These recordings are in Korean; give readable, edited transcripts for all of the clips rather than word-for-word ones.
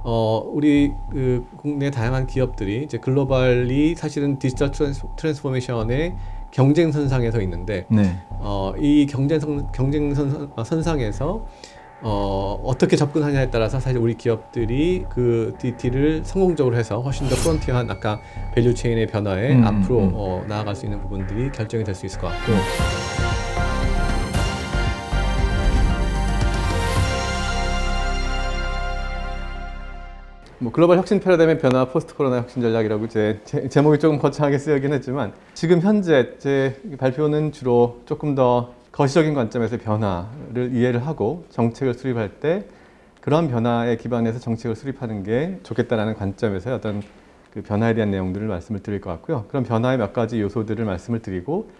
우리 그 국내 다양한 기업들이 이제 글로벌리 사실은 디지털 트랜스포메이션의 경쟁선상에 서 있는데, 네. 이 경쟁선상에서 어떻게 접근하냐에 따라서 사실 우리 기업들이 그 DT를 성공적으로 해서 훨씬 더 프론티어한 아까 밸류 체인의 변화에 앞으로 나아갈 수 있는 부분들이 결정이 될 수 있을 것 같고. 뭐 글로벌 혁신 패러다임의 변화, 포스트 코로나 혁신 전략이라고 제목이 조금 거창하게 쓰여긴 했지만, 지금 현재 제 발표는 주로 조금 더 거시적인 관점에서 변화를 이해를 하고 정책을 수립할 때 그런 변화에 기반해서 정책을 수립하는 게 좋겠다라는 관점에서 어떤 그 변화에 대한 내용들을 말씀을 드릴 것 같고요. 그런 변화의 몇 가지 요소들을 말씀을 드리고,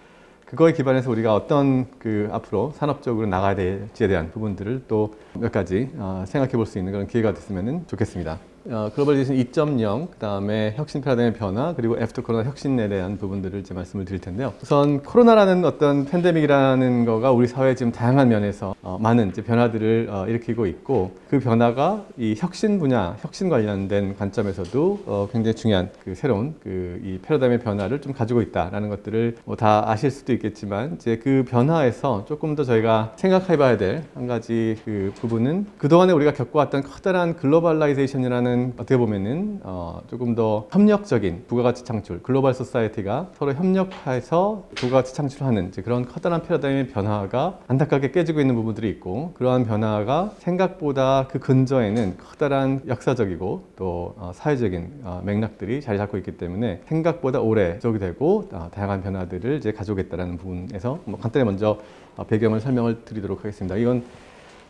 그거에 기반해서 우리가 어떤 그 앞으로 산업적으로 나가야 될지에 대한 부분들을 또 몇 가지 생각해 볼 수 있는 그런 기회가 됐으면 좋겠습니다. 글로벌리제이션 2.0, 그 다음에 혁신 패러다임의 변화, 그리고 애프터 코로나 혁신에 대한 부분들을 이제 말씀을 드릴 텐데요. 우선 코로나라는 어떤 팬데믹이라는 거가 우리 사회에 지금 다양한 면에서 많은 이제 변화들을 일으키고 있고, 그 변화가 이 혁신 분야, 혁신 관련된 관점에서도 굉장히 중요한 그 새로운 그 이 패러다임의 변화를 좀 가지고 있다라는 것들을 뭐 다 아실 수도 있겠지만, 이제 그 변화에서 조금 더 저희가 생각해 봐야 될 한 가지 그 부분은, 그동안에 우리가 겪어왔던 커다란 글로벌라이제이션이라는 어떻게 보면은 조금 더 협력적인 부가가치 창출, 글로벌 소사이어티가 서로 협력해서 부가가치 창출하는 이제 그런 커다란 패러다임의 변화가 안타깝게 깨지고 있는 부분들이 있고, 그러한 변화가 생각보다 그 근저에는 커다란 역사적이고 또 사회적인 맥락들이 자리 잡고 있기 때문에 생각보다 오래 지속이 되고 다양한 변화들을 이제 가져오겠다라는 부분에서 뭐 간단히 먼저 배경을 설명을 드리도록 하겠습니다. 이건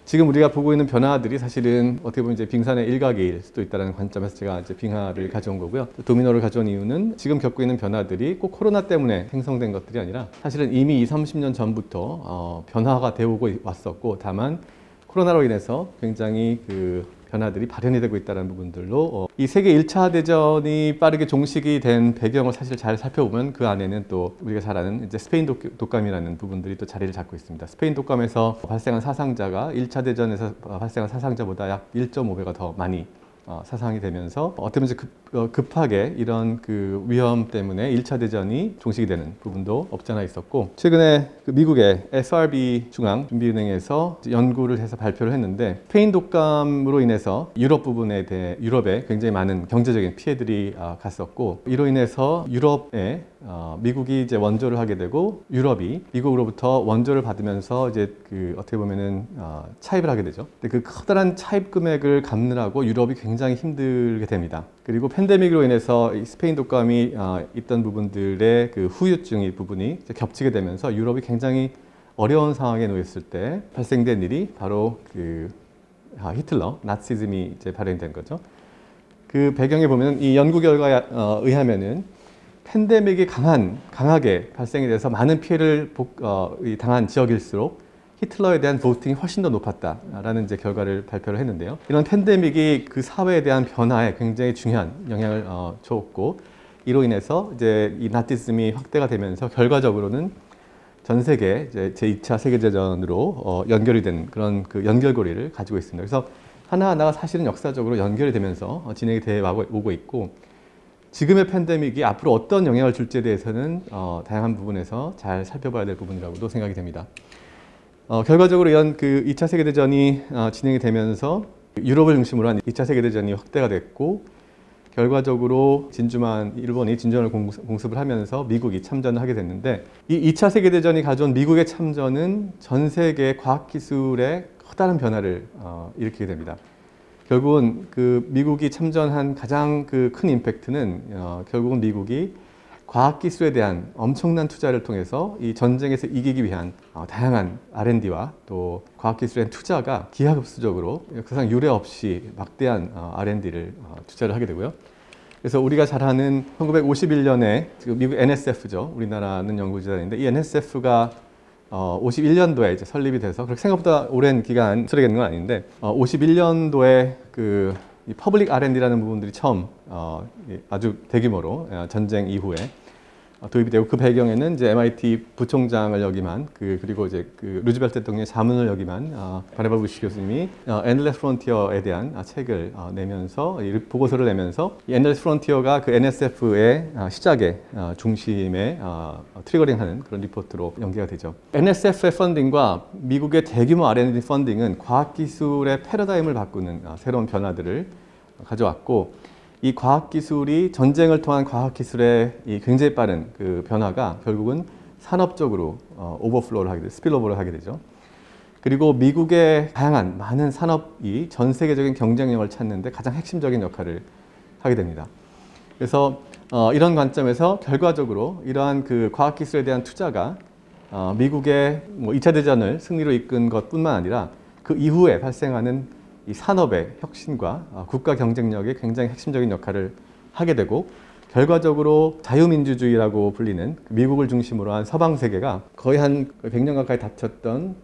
지금 우리가 보고 있는 변화들이 사실은 어떻게 보면 이제 빙산의 일각일 수도 있다는 관점에서 제가 이제 빙하를 가져온 거고요. 도미노를 가져온 이유는 지금 겪고 있는 변화들이 꼭 코로나 때문에 생성된 것들이 아니라 사실은 이미 20-30년 전부터 변화가 되어오고 왔었고, 다만 코로나로 인해서 굉장히 그 변화들이 발현이 되고 있다는 부분들로 이 세계 1차 대전이 빠르게 종식이 된 배경을 사실 잘 살펴보면 그 안에는 또 우리가 잘 아는 이제 스페인 독감이라는 부분들이 또 자리를 잡고 있습니다. 스페인 독감에서 발생한 사상자가 1차 대전에서 발생한 사상자보다 약 1.5배가 더 많이 사상이 되면서 어떻게 보면 급하게 이런 그 위험 때문에 1차 대전이 종식이 되는 부분도 없지 않아 있었고, 최근에 그 미국의 SRB 중앙준비은행에서 연구를 해서 발표를 했는데, 스페인 독감으로 인해서 유럽에 굉장히 많은 경제적인 피해들이 갔었고, 이로 인해서 유럽에 미국이 이제 원조를 하게 되고, 유럽이 미국으로부터 원조를 받으면서 이제 그 어떻게 보면은 차입을 하게 되죠. 근데 그 커다란 차입 금액을 갚느라고 유럽이 굉장히 힘들게 됩니다. 그리고 팬데믹으로 인해서 이 스페인 독감이 있던 부분들의 그 후유증의 부분이 겹치게 되면서 유럽이 굉장히 어려운 상황에 놓였을 때 발생된 일이 바로 그 히틀러, 나치즘이 이제 발현된 거죠. 그 배경에 보면 이 연구 결과에 의하면은 팬데믹이 강하게 발생이 돼서 많은 피해를 당한 지역일수록 히틀러에 대한 보팅이 훨씬 더 높았다라는 이제 결과를 발표를 했는데요. 이런 팬데믹이 그 사회에 대한 변화에 굉장히 중요한 영향을 줬고, 이로 인해서 이제 이 나치즘이 확대가 되면서 결과적으로는 전 세계 이제 제2차 세계대전으로 연결이 된 그런 그 연결고리를 가지고 있습니다. 그래서 하나하나가 사실은 역사적으로 연결이 되면서 진행이 되어 오고 있고, 지금의 팬데믹이 앞으로 어떤 영향을 줄지에 대해서는 다양한 부분에서 잘 살펴봐야 될 부분이라고도 생각이 됩니다. 결과적으로 이런 그 2차 세계대전이 진행이 되면서 유럽을 중심으로 한 2차 세계대전이 확대가 됐고, 결과적으로 일본이 진주만을 공습을 하면서 미국이 참전을 하게 됐는데, 이 2차 세계대전이 가져온 미국의 참전은 전 세계 과학기술의 커다란 변화를 일으키게 됩니다. 결국은 그 미국이 참전한 가장 그 큰 임팩트는 결국은 미국이 과학기술에 대한 엄청난 투자를 통해서 이 전쟁에서 이기기 위한 다양한 R&D와 또 과학기술의 투자가 기하급수적으로 역사상 유례 없이 막대한 R&D를 투자를 하게 되고요. 그래서 우리가 잘 아는 1951년에 지금 미국 NSF죠. 우리나라는 연구재단인데, 이 NSF가 51년도에 이제 설립이 돼서 그렇게 생각보다 오랜 기간 수행되는 건 아닌데, 51년도에 그 이 퍼블릭 R&D라는 부분들이 처음 아주 대규모로 전쟁 이후에 도입이 되고 그 배경에는 이제 MIT 부총장을 역임한 그리고 이제 루즈벨트 대통령의 자문을 역임한 바네바 부시 교수님이 Endless Frontier에 대한 책을 내면서 이 보고서를 내면서 이 Endless Frontier가 그 NSF의 시작의 중심에 트리거링하는 그런 리포트로 연계가 되죠. NSF의 펀딩과 미국의 대규모 R&D 펀딩은 과학기술의 패러다임을 바꾸는 새로운 변화들을 가져왔고 이 과학기술이 전쟁을 통한 과학기술의 이 굉장히 빠른 그 변화가 결국은 산업적으로 오버플로우를 하게 되죠. 스필오버를 하게 되죠. 그리고 미국의 다양한 많은 산업이 전 세계적인 경쟁력을 찾는 데 가장 핵심적인 역할을 하게 됩니다. 그래서 이런 관점에서 결과적으로 이러한 그 과학기술에 대한 투자가 미국의 2차 대전을 승리로 이끈 것뿐만 아니라 그 이후에 발생하는 이 산업의 혁신과 국가 경쟁력에 굉장히 핵심적인 역할을 하게 되고 결과적으로 자유민주주의라고 불리는 미국을 중심으로 한 서방 세계가 거의 한 100년 가까이 닫혔던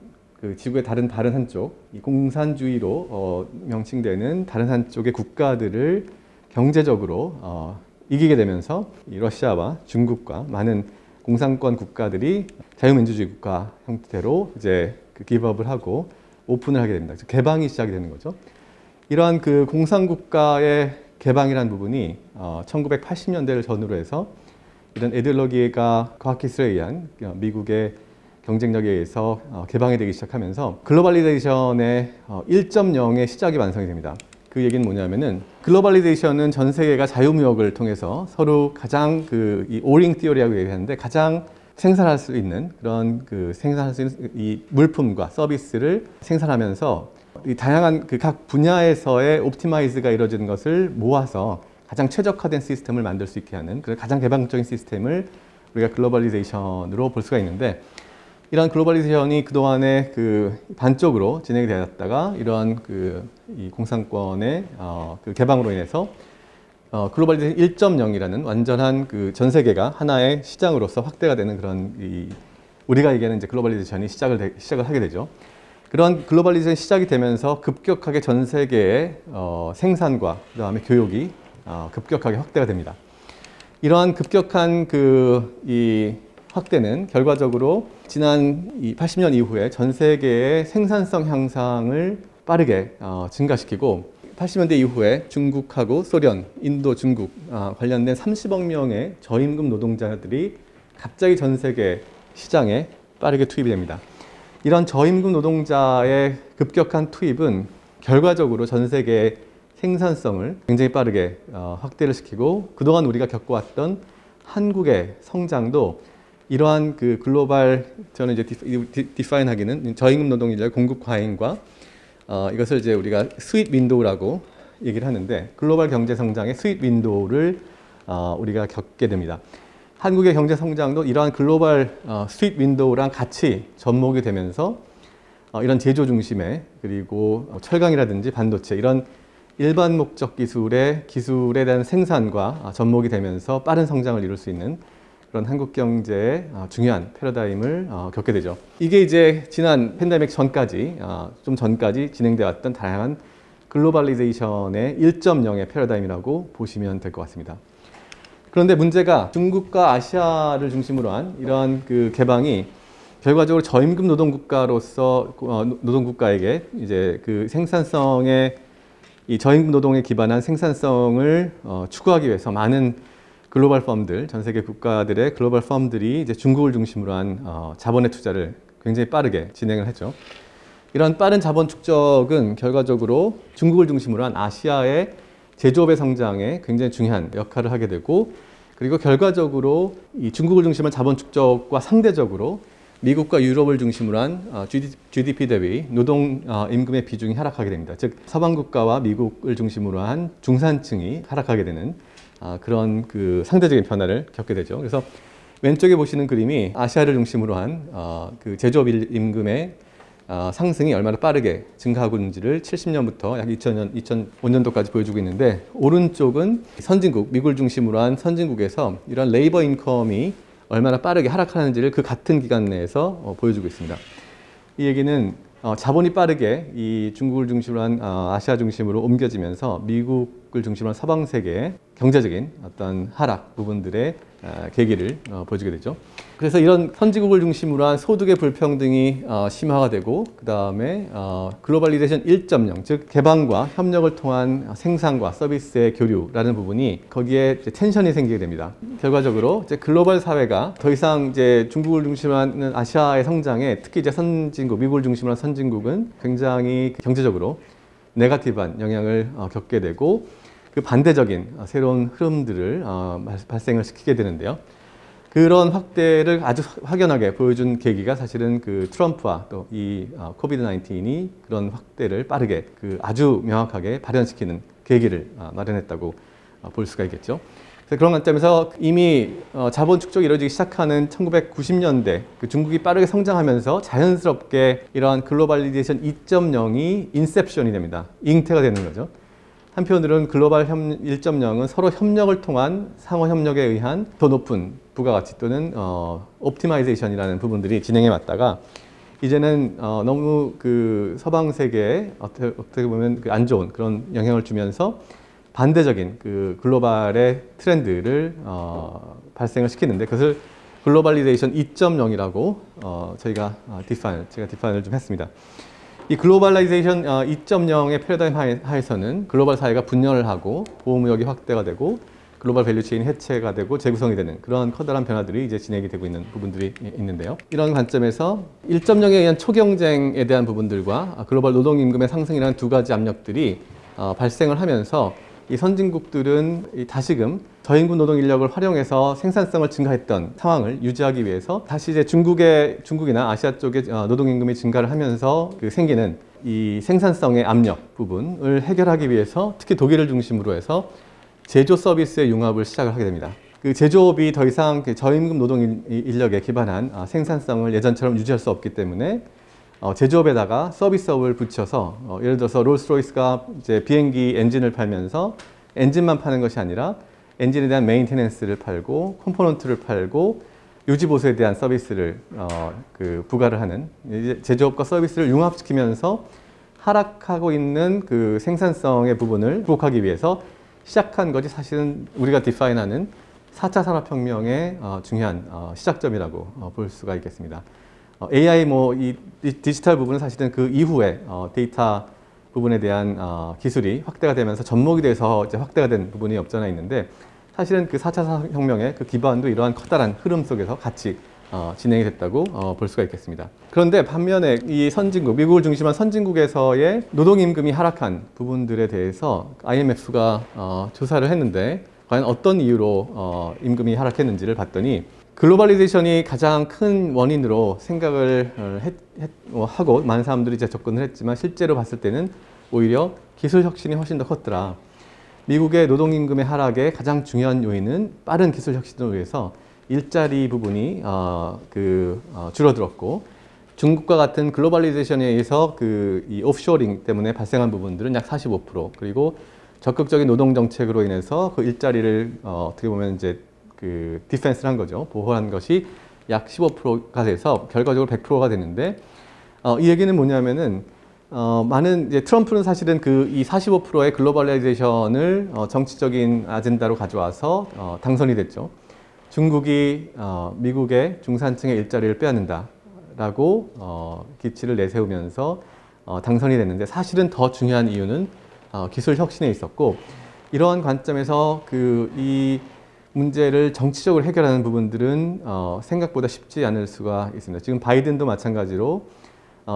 그 지구의 다른 한쪽, 이 공산주의로 명칭되는 다른 한쪽의 국가들을 경제적으로 이기게 되면서 이 러시아와 중국과 많은 공산권 국가들이 자유민주주의 국가 형태로 이제 기업을 하고 오픈을 하게 됩니다. 개방이 시작이 되는 거죠. 이러한 그 공산국가의 개방이라는 부분이 1980년대를 전후로 해서 이런 에디올로기가 과학기술에 의한 미국의 경쟁력에 의해서 개방이 되기 시작하면서 글로벌리제이션의 1.0의 시작이 완성이 됩니다. 그 얘기는 뭐냐면은 글로벌리제이션은 전 세계가 자유무역을 통해서 서로 가장 이 오링 티어리라고 얘기하는데 가장 생산할 수 있는 그런 생산할 수 있는 이 물품과 서비스를 생산하면서 이 다양한 각 분야에서의 옵티마이즈가 이루어지는 것을 모아서 가장 최적화된 시스템을 만들 수 있게 하는 그런 가장 개방적인 시스템을 우리가 글로벌리제이션으로 볼 수가 있는데 이러한 글로벌리제이션이 그동안에 반쪽으로 진행이 되었다가 이러한 이 공산권의 개방으로 인해서 글로벌리제이션 1.0이라는 완전한 전 세계가 하나의 시장으로서 확대가 되는 그런 우리가 얘기하는 이제 글로벌리제이션이 시작을 하게 되죠. 그런 글로벌리제이션이 시작이 되면서 급격하게 전 세계의 생산과 그다음에 교육이 급격하게 확대가 됩니다. 이러한 급격한 이 확대는 결과적으로 지난 80년 이후에 전 세계의 생산성 향상을 빠르게 증가시키고 80년대 이후에 중국하고 소련, 인도, 중국 관련된 30억 명의 저임금 노동자들이 갑자기 전 세계 시장에 빠르게 투입이 됩니다. 이런 저임금 노동자의 급격한 투입은 결과적으로 전 세계의 생산성을 굉장히 빠르게 확대를 시키고 그동안 우리가 겪어왔던 한국의 성장도 이러한 글로벌, 저는 이제 디파인하기는 저임금 노동자의 공급 과잉과 이것을 이제 우리가 스윗 윈도우라고 얘기를 하는데 글로벌 경제 성장의 스윗 윈도우를 우리가 겪게 됩니다. 한국의 경제 성장도 이러한 글로벌 스윗 윈도우랑 같이 접목이 되면서 이런 제조 중심의 그리고 철강이라든지 반도체 이런 일반 목적 기술에 대한 생산과 접목이 되면서 빠른 성장을 이룰 수 있는 그런 한국 경제의 중요한 패러다임을 겪게 되죠. 이게 이제 지난 팬데믹 전까지, 좀 전까지 진행되어 왔던 다양한 글로벌리제이션의 1.0의 패러다임이라고 보시면 될 것 같습니다. 그런데 문제가 중국과 아시아를 중심으로 한 이러한 개방이 결과적으로 저임금 노동국가로서 노동국가에게 이제 생산성의 이 저임금 노동에 기반한 생산성을 추구하기 위해서 많은 글로벌 펌들, 전 세계 국가들의 글로벌 펌들이 이제 중국을 중심으로 한 자본의 투자를 굉장히 빠르게 진행을 했죠. 이런 빠른 자본 축적은 결과적으로 중국을 중심으로 한 아시아의 제조업의 성장에 굉장히 중요한 역할을 하게 되고 그리고 결과적으로 이 중국을 중심으로 한 자본 축적과 상대적으로 미국과 유럽을 중심으로 한 GDP 대비 노동 임금의 비중이 하락하게 됩니다. 즉 서방 국가와 미국을 중심으로 한 중산층이 하락하게 되는 그런 상대적인 변화를 겪게 되죠. 그래서 왼쪽에 보시는 그림이 아시아를 중심으로 한 제조업 임금의 상승이 얼마나 빠르게 증가하고 있는지를 70년부터 약 2005년도까지 보여주고 있는데 오른쪽은 선진국, 미국을 중심으로 한 선진국에서 이런 레이버 인컴이 얼마나 빠르게 하락하는지를 그 같은 기간 내에서 보여주고 있습니다. 이 얘기는 자본이 빠르게 이 중국을 중심으로 한 아시아 중심으로 옮겨지면서 미국을 중심으로 한 서방 세계의 경제적인 어떤 하락 부분들의 계기를 보여주게 되죠. 그래서 이런 선진국을 중심으로 한 소득의 불평등이 심화가 되고 그 다음에 글로벌리제이션 1.0 즉 개방과 협력을 통한 생산과 서비스의 교류라는 부분이 거기에 이제 텐션이 생기게 됩니다. 결과적으로 이제 글로벌 사회가 더 이상 이제 중국을 중심으로 하는 아시아의 성장에 특히 이제 선진국 미국을 중심으로 한 선진국은 굉장히 경제적으로 네거티브한 영향을 겪게 되고 그 반대적인 새로운 흐름들을 발생을 시키게 되는데요. 그런 확대를 아주 확연하게 보여준 계기가 사실은 그 트럼프와 또 이 코비드 19이 그런 확대를 빠르게 그 아주 명확하게 발현시키는 계기를 마련했다고 볼 수가 있겠죠. 그래서 그런 관점에서 이미 자본 축적이 이루어지기 시작하는 1990년대 그 중국이 빠르게 성장하면서 자연스럽게 이러한 글로벌리제이션 2.0이 인셉션이 됩니다. 잉태가 되는 거죠. 한편으로는 글로벌 1.0은 서로 협력을 통한 상호 협력에 의한 더 높은 부가가치 또는 옵티마이제이션이라는 부분들이 진행해 왔다가 이제는 너무 그 서방 세계에 어떻게 보면 그 안 좋은 그런 영향을 주면서 반대적인 그 글로벌의 트렌드를 발생을 시키는데 그것을 글로벌리제이션 2.0이라고 제가 디파인을 좀 했습니다. 이 글로벌라이제이션 2.0의 패러다임 하에서는 글로벌 사회가 분열을 하고 보호무역이 확대가 되고 글로벌 밸류체인이 해체가 되고 재구성이 되는 그런 커다란 변화들이 이제 진행이 되고 있는 부분들이 있는데요. 이런 관점에서 1.0에 의한 초경쟁에 대한 부분들과 글로벌 노동임금의 상승이라는 두 가지 압력들이 발생을 하면서 이 선진국들은 다시금 저임금 노동 인력을 활용해서 생산성을 증가했던 상황을 유지하기 위해서 다시 이제 중국이나 아시아 쪽의 노동임금이 증가를 하면서 그 생기는 이 생산성의 압력 부분을 해결하기 위해서 특히 독일을 중심으로 해서 제조 서비스의 융합을 시작을 하게 됩니다. 그 제조업이 더 이상 저임금 노동 인력에 기반한 생산성을 예전처럼 유지할 수 없기 때문에 제조업에다가 서비스업을 붙여서 예를 들어서 롤스로이스가 이제 비행기 엔진을 팔면서 엔진만 파는 것이 아니라 엔진에 대한 메인테넌스를 팔고 컴포넌트를 팔고 유지 보수에 대한 서비스를 부과를 하는 이제 제조업과 서비스를 융합시키면서 하락하고 있는 그 생산성의 부분을 극복하기 위해서 시작한 것이 사실은 우리가 디파인하는 4차 산업혁명의 중요한 시작점이라고 볼 수가 있겠습니다. AI 이 디지털 부분은 사실은 그 이후에 데이터 부분에 대한 기술이 확대가 되면서 접목이 돼서 이제 확대가 된 부분이 없잖아 있는데 사실은 그 4차 산업혁명의 그 기반도 이러한 커다란 흐름 속에서 같이 진행이 됐다고 볼 수가 있겠습니다. 그런데 반면에 이 선진국, 미국을 중심한 선진국에서의 노동임금이 하락한 부분들에 대해서 IMF가 조사를 했는데 과연 어떤 이유로 임금이 하락했는지를 봤더니 글로벌리제이션이 가장 큰 원인으로 생각을 하고 많은 사람들이 이제 접근을 했지만 실제로 봤을 때는 오히려 기술 혁신이 훨씬 더 컸더라. 미국의 노동임금의 하락의 가장 중요한 요인은 빠른 기술 혁신을 위해서 일자리 부분이 줄어들었고 중국과 같은 글로벌리제이션에 의해서 이 오프쇼링 때문에 발생한 부분들은 약 45% 그리고 적극적인 노동 정책으로 인해서 그 일자리를 어떻게 보면 이제 디펜스를 한 거죠. 보호한 것이 약 15%가 돼서 결과적으로 100%가 되는데 이 얘기는 뭐냐면은 많은 이제 트럼프는 사실은 이 45%의 글로벌라이제이션을 정치적인 아젠다로 가져와서 당선이 됐죠. 중국이 미국의 중산층의 일자리를 빼앗는다라고 기치를 내세우면서 당선이 됐는데 사실은 더 중요한 이유는 기술 혁신에 있었고 이러한 관점에서 이 문제를 정치적으로 해결하는 부분들은 생각보다 쉽지 않을 수가 있습니다. 지금 바이든도 마찬가지로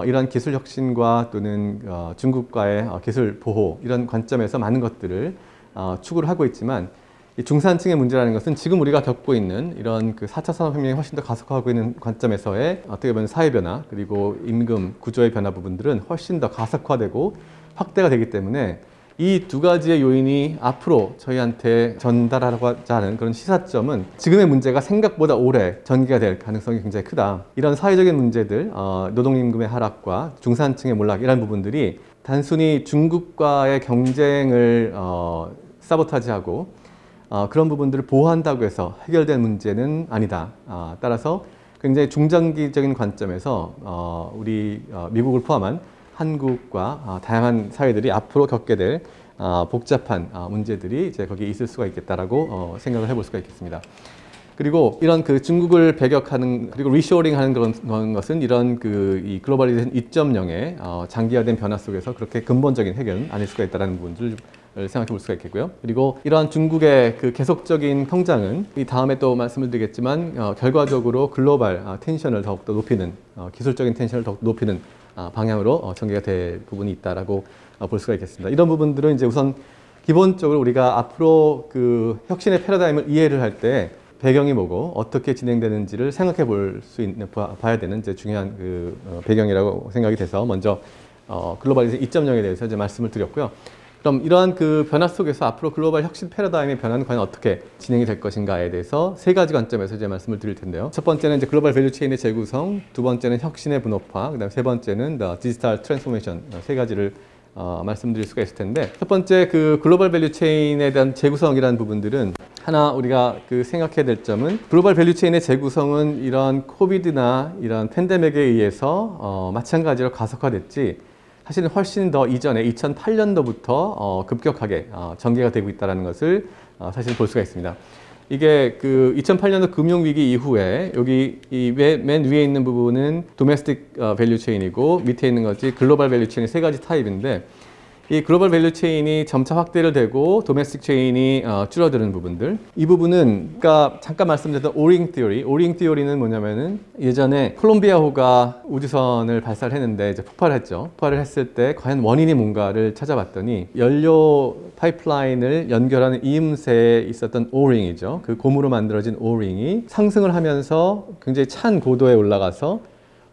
이러한 기술 혁신과 또는 중국과의 기술 보호 이런 관점에서 많은 것들을 추구를 하고 있지만 이 중산층의 문제라는 것은 지금 우리가 겪고 있는 이런 4차 산업혁명이 훨씬 더 가속화하고 있는 관점에서의 어떻게 보면 사회 변화 그리고 임금 구조의 변화 부분들은 훨씬 더 가속화되고 확대가 되기 때문에 이 두 가지의 요인이 앞으로 저희한테 전달하고자 하는 그런 시사점은 지금의 문제가 생각보다 오래 전개가 될 가능성이 굉장히 크다. 이런 사회적인 문제들, 노동임금의 하락과 중산층의 몰락 이런 부분들이 단순히 중국과의 경쟁을 사보타지하고 그런 부분들을 보호한다고 해서 해결될 문제는 아니다. 따라서 굉장히 중장기적인 관점에서 우리 미국을 포함한 한국과 다양한 사회들이 앞으로 겪게 될 복잡한 문제들이 이제 거기에 있을 수가 있겠다라고 생각을 해볼 수가 있겠습니다. 그리고 이런 그 중국을 배격하는 그리고 리쇼링하는 그런 것은 이런 그 이 글로벌리제이션 2.0의 장기화된 변화 속에서 그렇게 근본적인 해결은 아닐 수가 있다는 부분들을 생각해 볼 수가 있겠고요. 그리고 이러한 중국의 그 계속적인 성장은 이 다음에 또 말씀을 드리겠지만 결과적으로 글로벌 텐션을 더욱더 높이는 기술적인 텐션을 더욱 높이는 방향으로 전개가 될 부분이 있다라고 볼 수가 있겠습니다. 이런 부분들은 이제 우선 기본적으로 우리가 앞으로 그 혁신의 패러다임을 이해를 할 때 배경이 뭐고 어떻게 진행되는지를 생각해 볼 수 있는 봐야 되는 이제 중요한 그 배경이라고 생각이 돼서 먼저 글로벌리제이션 2.0에 대해서 이제 말씀을 드렸고요. 그럼 이러한 그 변화 속에서 앞으로 글로벌 혁신 패러다임의 변화는 과연 어떻게 진행이 될 것인가에 대해서 세 가지 관점에서 이제 말씀을 드릴 텐데요. 첫 번째는 이제 글로벌 밸류체인의 재구성, 두 번째는 혁신의 분업화, 그다음 세 번째는 디지털 트랜스포메이션 세 가지를 말씀드릴 수가 있을 텐데 첫 번째 그 글로벌 밸류체인에 대한 재구성이라는 부분들은 하나 우리가 그 생각해야 될 점은 글로벌 밸류체인의 재구성은 이런 코비드나 이런 팬데믹에 의해서 마찬가지로 가속화됐지 사실은 훨씬 더 이전에 2008년도부터 급격하게 전개가 되고 있다는 것을 사실 볼 수가 있습니다. 이게 그 2008년도 금융위기 이후에 여기 이 맨 위에 있는 부분은 도메스틱 밸류체인이고 밑에 있는 것이 글로벌 밸류체인의 세 가지 타입인데 이 글로벌 밸류체인이 점차 확대를 되고 도메스틱 체인이 줄어드는 부분들 이 부분은 아까 잠깐 말씀드렸던 오링 티오리 오링 티오리는 뭐냐면은 예전에 콜롬비아호가 우주선을 발사를 했는데 이제 폭발을 했죠. 폭발을 했을 때 과연 원인이 뭔가를 찾아봤더니 연료 파이프라인을 연결하는 이음새에 있었던 오링이죠. 그 고무로 만들어진 오링이 상승을 하면서 굉장히 찬 고도에 올라가서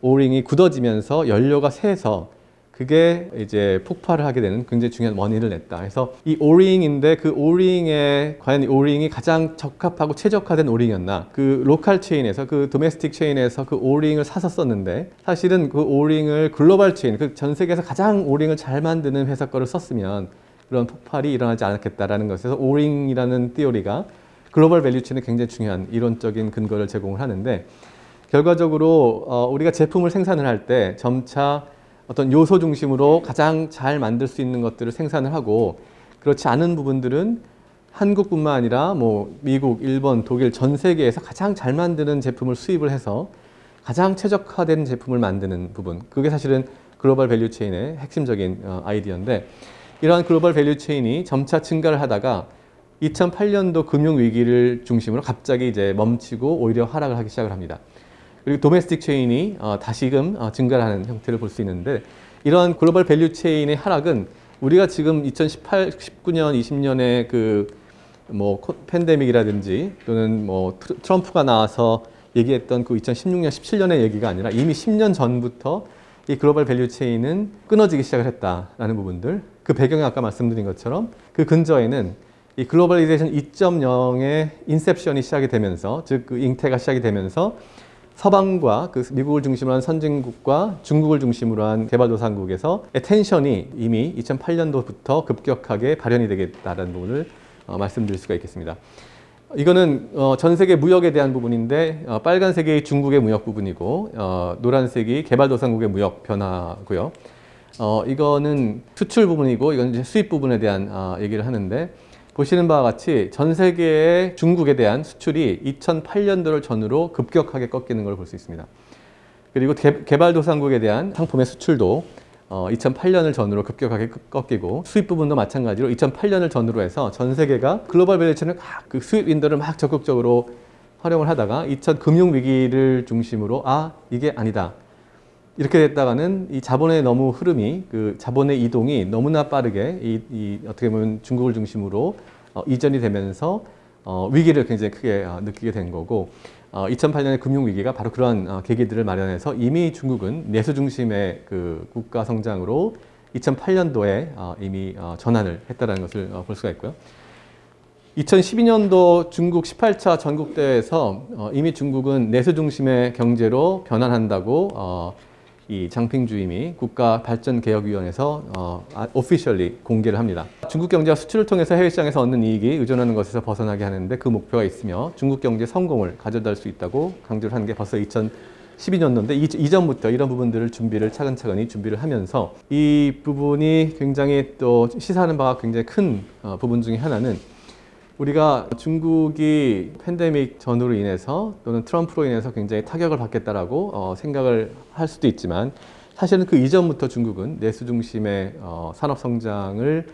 오링이 굳어지면서 연료가 새서 그게 이제 폭발을 하게 되는 굉장히 중요한 원인을 냈다. 그래서 이 오링인데 그 오링에 과연 이 오링이 가장 적합하고 최적화된 오링이었나? 그 로컬 체인에서 그 도메스틱 체인에서 그 오링을 사서 썼는데 사실은 그 오링을 글로벌 체인, 그 전 세계에서 가장 오링을 잘 만드는 회사 거를 썼으면 그런 폭발이 일어나지 않았겠다라는 것에서 오링이라는 티오리가 글로벌 밸류체인에 굉장히 중요한 이론적인 근거를 제공을 하는데 결과적으로 우리가 제품을 생산을 할 때 점차 어떤 요소 중심으로 가장 잘 만들 수 있는 것들을 생산을 하고 그렇지 않은 부분들은 한국뿐만 아니라 뭐 미국, 일본, 독일 전 세계에서 가장 잘 만드는 제품을 수입을 해서 가장 최적화된 제품을 만드는 부분 그게 사실은 글로벌 밸류체인의 핵심적인 아이디어인데 이러한 글로벌 밸류체인이 점차 증가를 하다가 2008년도 금융위기를 중심으로 갑자기 이제 멈추고 오히려 하락을 하기 시작을 합니다. 그리고 도메스틱 체인이 다시금 증가를 하는 형태를 볼 수 있는데 이러한 글로벌 밸류 체인의 하락은 우리가 지금 2018, 19년, 20년에 그 뭐 팬데믹이라든지 또는 뭐 트럼프가 나와서 얘기했던 그 2016년, 17년의 얘기가 아니라 이미 10년 전부터 이 글로벌 밸류 체인은 끊어지기 시작을 했다라는 부분들 그 배경에 아까 말씀드린 것처럼 그 근저에는 이 글로벌리제이션 2.0의 인셉션이 시작이 되면서 즉 그 잉태가 시작이 되면서 서방과 그 미국을 중심으로 한 선진국과 중국을 중심으로 한 개발도상국에서 텐션이 이미 2008년도부터 급격하게 발현이 되겠다는 부분을 말씀드릴 수가 있겠습니다. 이거는 전 세계 무역에 대한 부분인데 빨간색이 중국의 무역 부분이고 노란색이 개발도상국의 무역 변화고요. 이거는 수출 부분이고 이건 이제 수입 부분에 대한 얘기를 하는데 보시는 바와 같이 전 세계의 중국에 대한 수출이 2008년도를 전후로 급격하게 꺾이는 걸 볼 수 있습니다. 그리고 개발도상국에 대한 상품의 수출도 2008년을 전후로 급격하게 꺾이고 수입 부분도 마찬가지로 2008년을 전후로 해서 전 세계가 글로벌 밸류체인을 그 수입 윈도를 막 적극적으로 활용을 하다가 2000 금융위기를 중심으로 이게 아니다. 이렇게 됐다가는 이 자본의 너무 흐름이 그 자본의 이동이 너무나 빠르게 어떻게 보면 중국을 중심으로 이전이 되면서 위기를 굉장히 크게 느끼게 된 거고 2008년의 금융위기가 바로 그러한 계기들을 마련해서 이미 중국은 내수 중심의 그 국가 성장으로 2008년도에 이미 전환을 했다는 것을 볼 수가 있고요. 2012년도 중국 18차 전국대회에서 이미 중국은 내수 중심의 경제로 변환한다고 이 장핑 주임이 국가발전개혁위원회에서 오피셜리 공개를 합니다. 중국 경제가 수출을 통해서 해외 시장에서 얻는 이익이 의존하는 것에서 벗어나게 하는데 그 목표가 있으며 중국 경제 성공을 가져다 줄 수 있다고 강조를 하는 게 벌써 2012년도인데 이전부터 이런 부분들을 차근차근히 준비를 하면서 이 부분이 굉장히 또 시사하는 바가 굉장히 큰 부분 중에 하나는 우리가 중국이 팬데믹 전후로 인해서 또는 트럼프로 인해서 굉장히 타격을 받겠다라고 생각을 할 수도 있지만 사실은 그 이전부터 중국은 내수 중심의 산업 성장을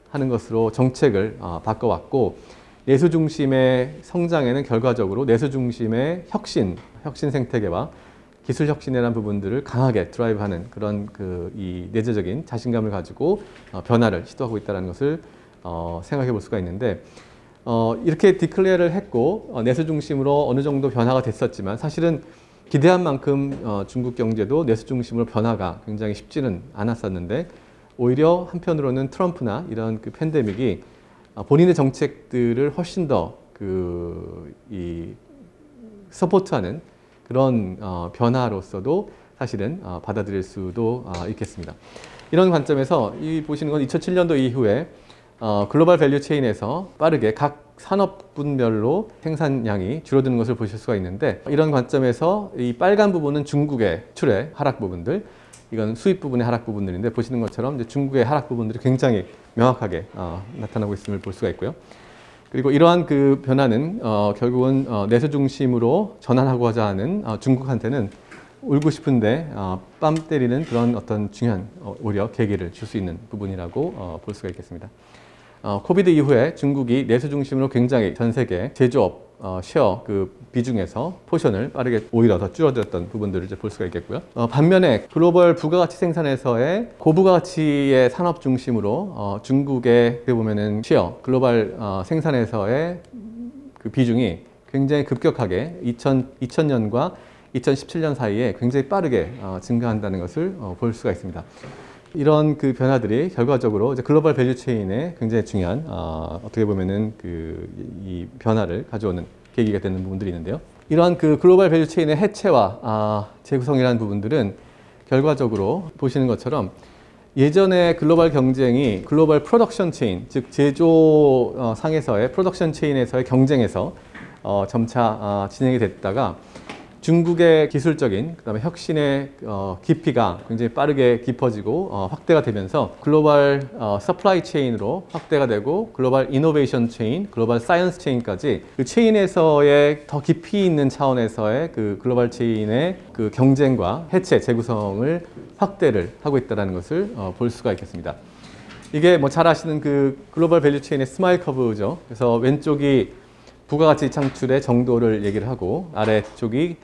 하는 것으로 정책을 바꿔왔고 내수 중심의 성장에는 결과적으로 내수 중심의 혁신 생태계와 기술 혁신이라는 부분들을 강하게 드라이브하는 그런 이 내재적인 자신감을 가지고 변화를 시도하고 있다는 것을 생각해 볼 수가 있는데 이렇게 디클레어를 했고 내수 중심으로 어느 정도 변화가 됐었지만 사실은 기대한 만큼 중국 경제도 내수 중심으로 변화가 굉장히 쉽지는 않았었는데 오히려 한편으로는 트럼프나 이런 그 팬데믹이 본인의 정책들을 훨씬 더 서포트하는 그런 변화로서도 사실은 받아들일 수도 있겠습니다. 이런 관점에서 이 보시는 건 2007년도 이후에 글로벌 밸류 체인에서 빠르게 각 산업분별로 생산량이 줄어드는 것을 보실 수가 있는데 이런 관점에서 이 빨간 부분은 중국의 출의 하락 부분들, 이건 수입 부분의 하락 부분들인데 보시는 것처럼 이제 중국의 하락 부분들이 굉장히 명확하게 나타나고 있음을 볼 수가 있고요. 그리고 이러한 그 변화는 결국은 내수 중심으로 전환하고자 하는 중국한테는 울고 싶은데 뺨 때리는 그런 어떤 중요한 오히려 계기를 줄 수 있는 부분이라고 볼 수가 있겠습니다. 코비드 이후에 중국이 내수 중심으로 굉장히 전 세계 제조업 쉐어 그 비중에서 포션을 빠르게 오히려 더 줄어들었던 부분들을 이제 볼 수가 있겠고요. 반면에 글로벌 부가가치 생산에서의 고부가가치의 산업 중심으로 중국의 어떻게 보면은 쉐어 글로벌 생산에서의 그 비중이 굉장히 급격하게 2000년과 2017년 사이에 굉장히 빠르게 증가한다는 것을 볼 수가 있습니다. 이런 그 변화들이 결과적으로 이제 글로벌 밸류 체인에 굉장히 중요한 어떻게 보면은 이 변화를 가져오는 계기가 되는 부분들이 있는데요. 이러한 그 글로벌 밸류 체인의 해체와 재구성이라는 부분들은 결과적으로 보시는 것처럼 예전에 글로벌 경쟁이 글로벌 프로덕션 체인, 즉 제조 상에서의 프로덕션 체인에서의 경쟁에서 점차 진행이 됐다가 중국의 기술적인 그다음에 혁신의 깊이가 굉장히 빠르게 깊어지고 확대가 되면서 글로벌 서플라이 체인으로 확대가 되고 글로벌 이노베이션 체인, 글로벌 사이언스 체인까지 그 체인에서의 더 깊이 있는 차원에서의 그 글로벌 체인의 그 경쟁과 해체, 재구성을 확대를 하고 있다는 것을 볼 수가 있겠습니다. 이게 뭐 잘 아시는 그 글로벌 밸류 체인의 스마일 커브죠. 그래서 왼쪽이 부가가치 창출의 정도를 얘기를 하고 아래쪽이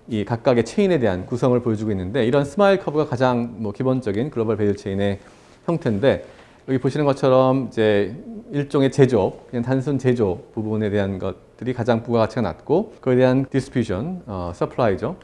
이 각각의 체인에 대한 구성을 보여주고 있는데 이런 스마일 커브가 가장 뭐 기본적인 글로벌 밸류 체인의 형태인데 여기 보시는 것처럼 이제 일종의 제조업, 그냥 단순 제조 부분에 대한 것들이 가장 부가가치가 낮고 그에 대한 디스트리뷰션, 서플라이죠.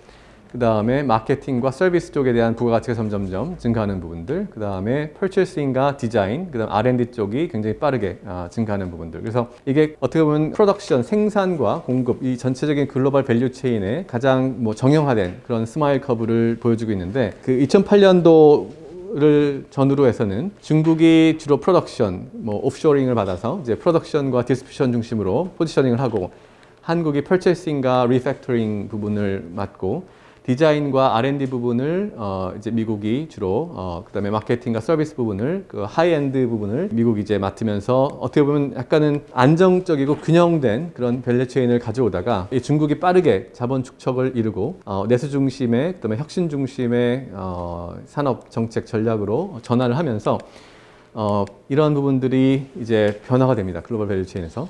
그 다음에 마케팅과 서비스 쪽에 대한 부가가치가 점점점 증가하는 부분들, 그 다음에 퍼체이싱과 디자인, 그 다음 R&D 쪽이 굉장히 빠르게 증가하는 부분들. 그래서 이게 어떻게 보면 프로덕션, 생산과 공급, 이 전체적인 글로벌 밸류 체인의 가장 뭐 정형화된 그런 스마일 커브를 보여주고 있는데 그 2008년도를 전후로 해서는 중국이 주로 프로덕션, 뭐 오프쇼링을 받아서 이제 프로덕션과 디스트리뷰션 중심으로 포지셔닝을 하고 한국이 퍼체이싱과 리팩토링 부분을 맡고 디자인과 R&D 부분을 이제 미국이 주로 그다음에 마케팅과 서비스 부분을 그 하이엔드 부분을 미국이 이제 맡으면서 어떻게 보면 약간은 안정적이고 균형된 그런 밸류 체인을 가져오다가 이 중국이 빠르게 자본 축적을 이루고 내수 중심의 그다음에 혁신 중심의 산업 정책 전략으로 전환을 하면서 이런 부분들이 이제 변화가 됩니다. 글로벌 밸류 체인에서.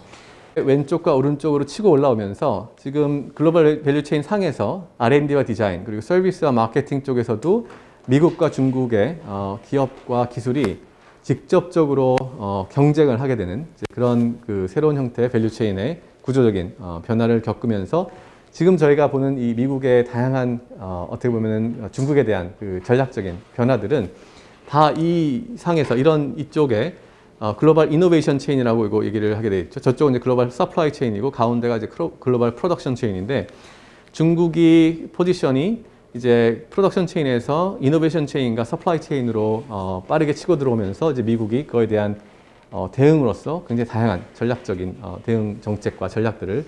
왼쪽과 오른쪽으로 치고 올라오면서 지금 글로벌 밸류 체인 상에서 R&D와 디자인 그리고 서비스와 마케팅 쪽에서도 미국과 중국의 기업과 기술이 직접적으로 경쟁을 하게 되는 그런 그 새로운 형태의 밸류 체인의 구조적인 변화를 겪으면서 지금 저희가 보는 이 미국의 다양한 어떻게 보면은 중국에 대한 그 전략적인 변화들은 다 이 상에서 이쪽에 글로벌 이노베이션 체인이라고 이거 얘기를 하게 돼 있죠. 저쪽은 이제 글로벌 서플라이 체인이고 가운데가 이제 글로벌 프로덕션 체인인데 중국이 포지션이 이제 프로덕션 체인에서 이노베이션 체인과 서플라이 체인으로 빠르게 치고 들어오면서 이제 미국이 그거에 대한 대응으로서 굉장히 다양한 전략적인 대응 정책과 전략들을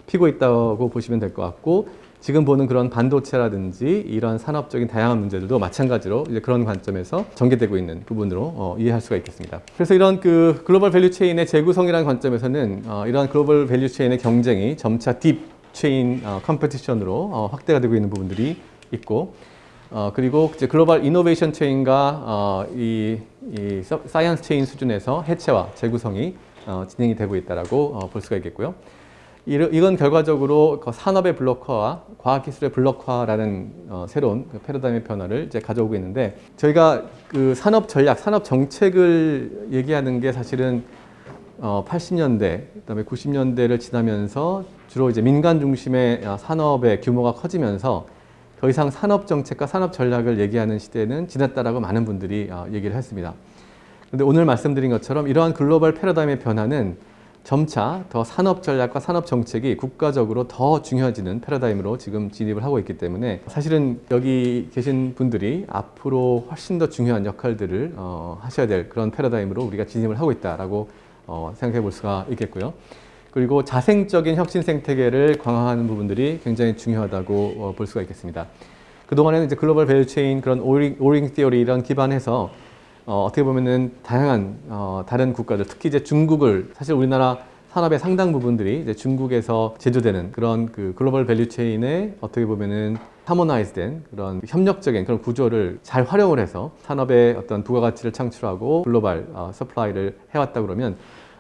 피고 있다고 보시면 될 것 같고 지금 보는 그런 반도체라든지 이런 산업적인 다양한 문제들도 마찬가지로 이제 그런 관점에서 전개되고 있는 부분으로 이해할 수가 있겠습니다. 그래서 이런 그 글로벌 밸류체인의 재구성이라는 관점에서는 이러한 글로벌 밸류체인의 경쟁이 점차 딥 체인 컴피티션으로 확대가 되고 있는 부분들이 있고, 그리고 이제 글로벌 이노베이션 체인과 이 사이언스 체인 수준에서 해체와 재구성이 진행이 되고 있다라고 볼 수가 있겠고요. 이건 결과적으로 산업의 블록화와 과학기술의 블록화라는 새로운 패러다임의 변화를 이제 가져오고 있는데, 저희가 그 산업 전략, 산업 정책을 얘기하는 게 사실은 80년대, 그다음에 90년대를 지나면서 주로 이제 민간 중심의 산업의 규모가 커지면서 더 이상 산업 정책과 산업 전략을 얘기하는 시대는 지났다라고 많은 분들이 얘기를 했습니다. 그런데 오늘 말씀드린 것처럼 이러한 글로벌 패러다임의 변화는 점차 더 산업 전략과 산업 정책이 국가적으로 더 중요해지는 패러다임으로 지금 진입을 하고 있기 때문에, 사실은 여기 계신 분들이 앞으로 훨씬 더 중요한 역할들을 하셔야 될 그런 패러다임으로 우리가 진입을 하고 있다라고 생각해 볼 수가 있겠고요. 그리고 자생적인 혁신 생태계를 강화하는 부분들이 굉장히 중요하다고 볼 수가 있겠습니다. 그동안에는 이제 글로벌 밸류체인 그런 오링 티어리 이런 기반해서 어떻게 보면은 다양한 다른 국가들, 특히 이제 중국을, 사실 우리나라 산업의 상당 부분들이 이제 중국에서 제조되는 그런 그 글로벌 밸류체인에 어떻게 보면은 하모나이즈된 그런 협력적인 그런 구조를 잘 활용을 해서 산업의 어떤 부가가치를 창출하고 글로벌 서플라이를 해왔다 그러면,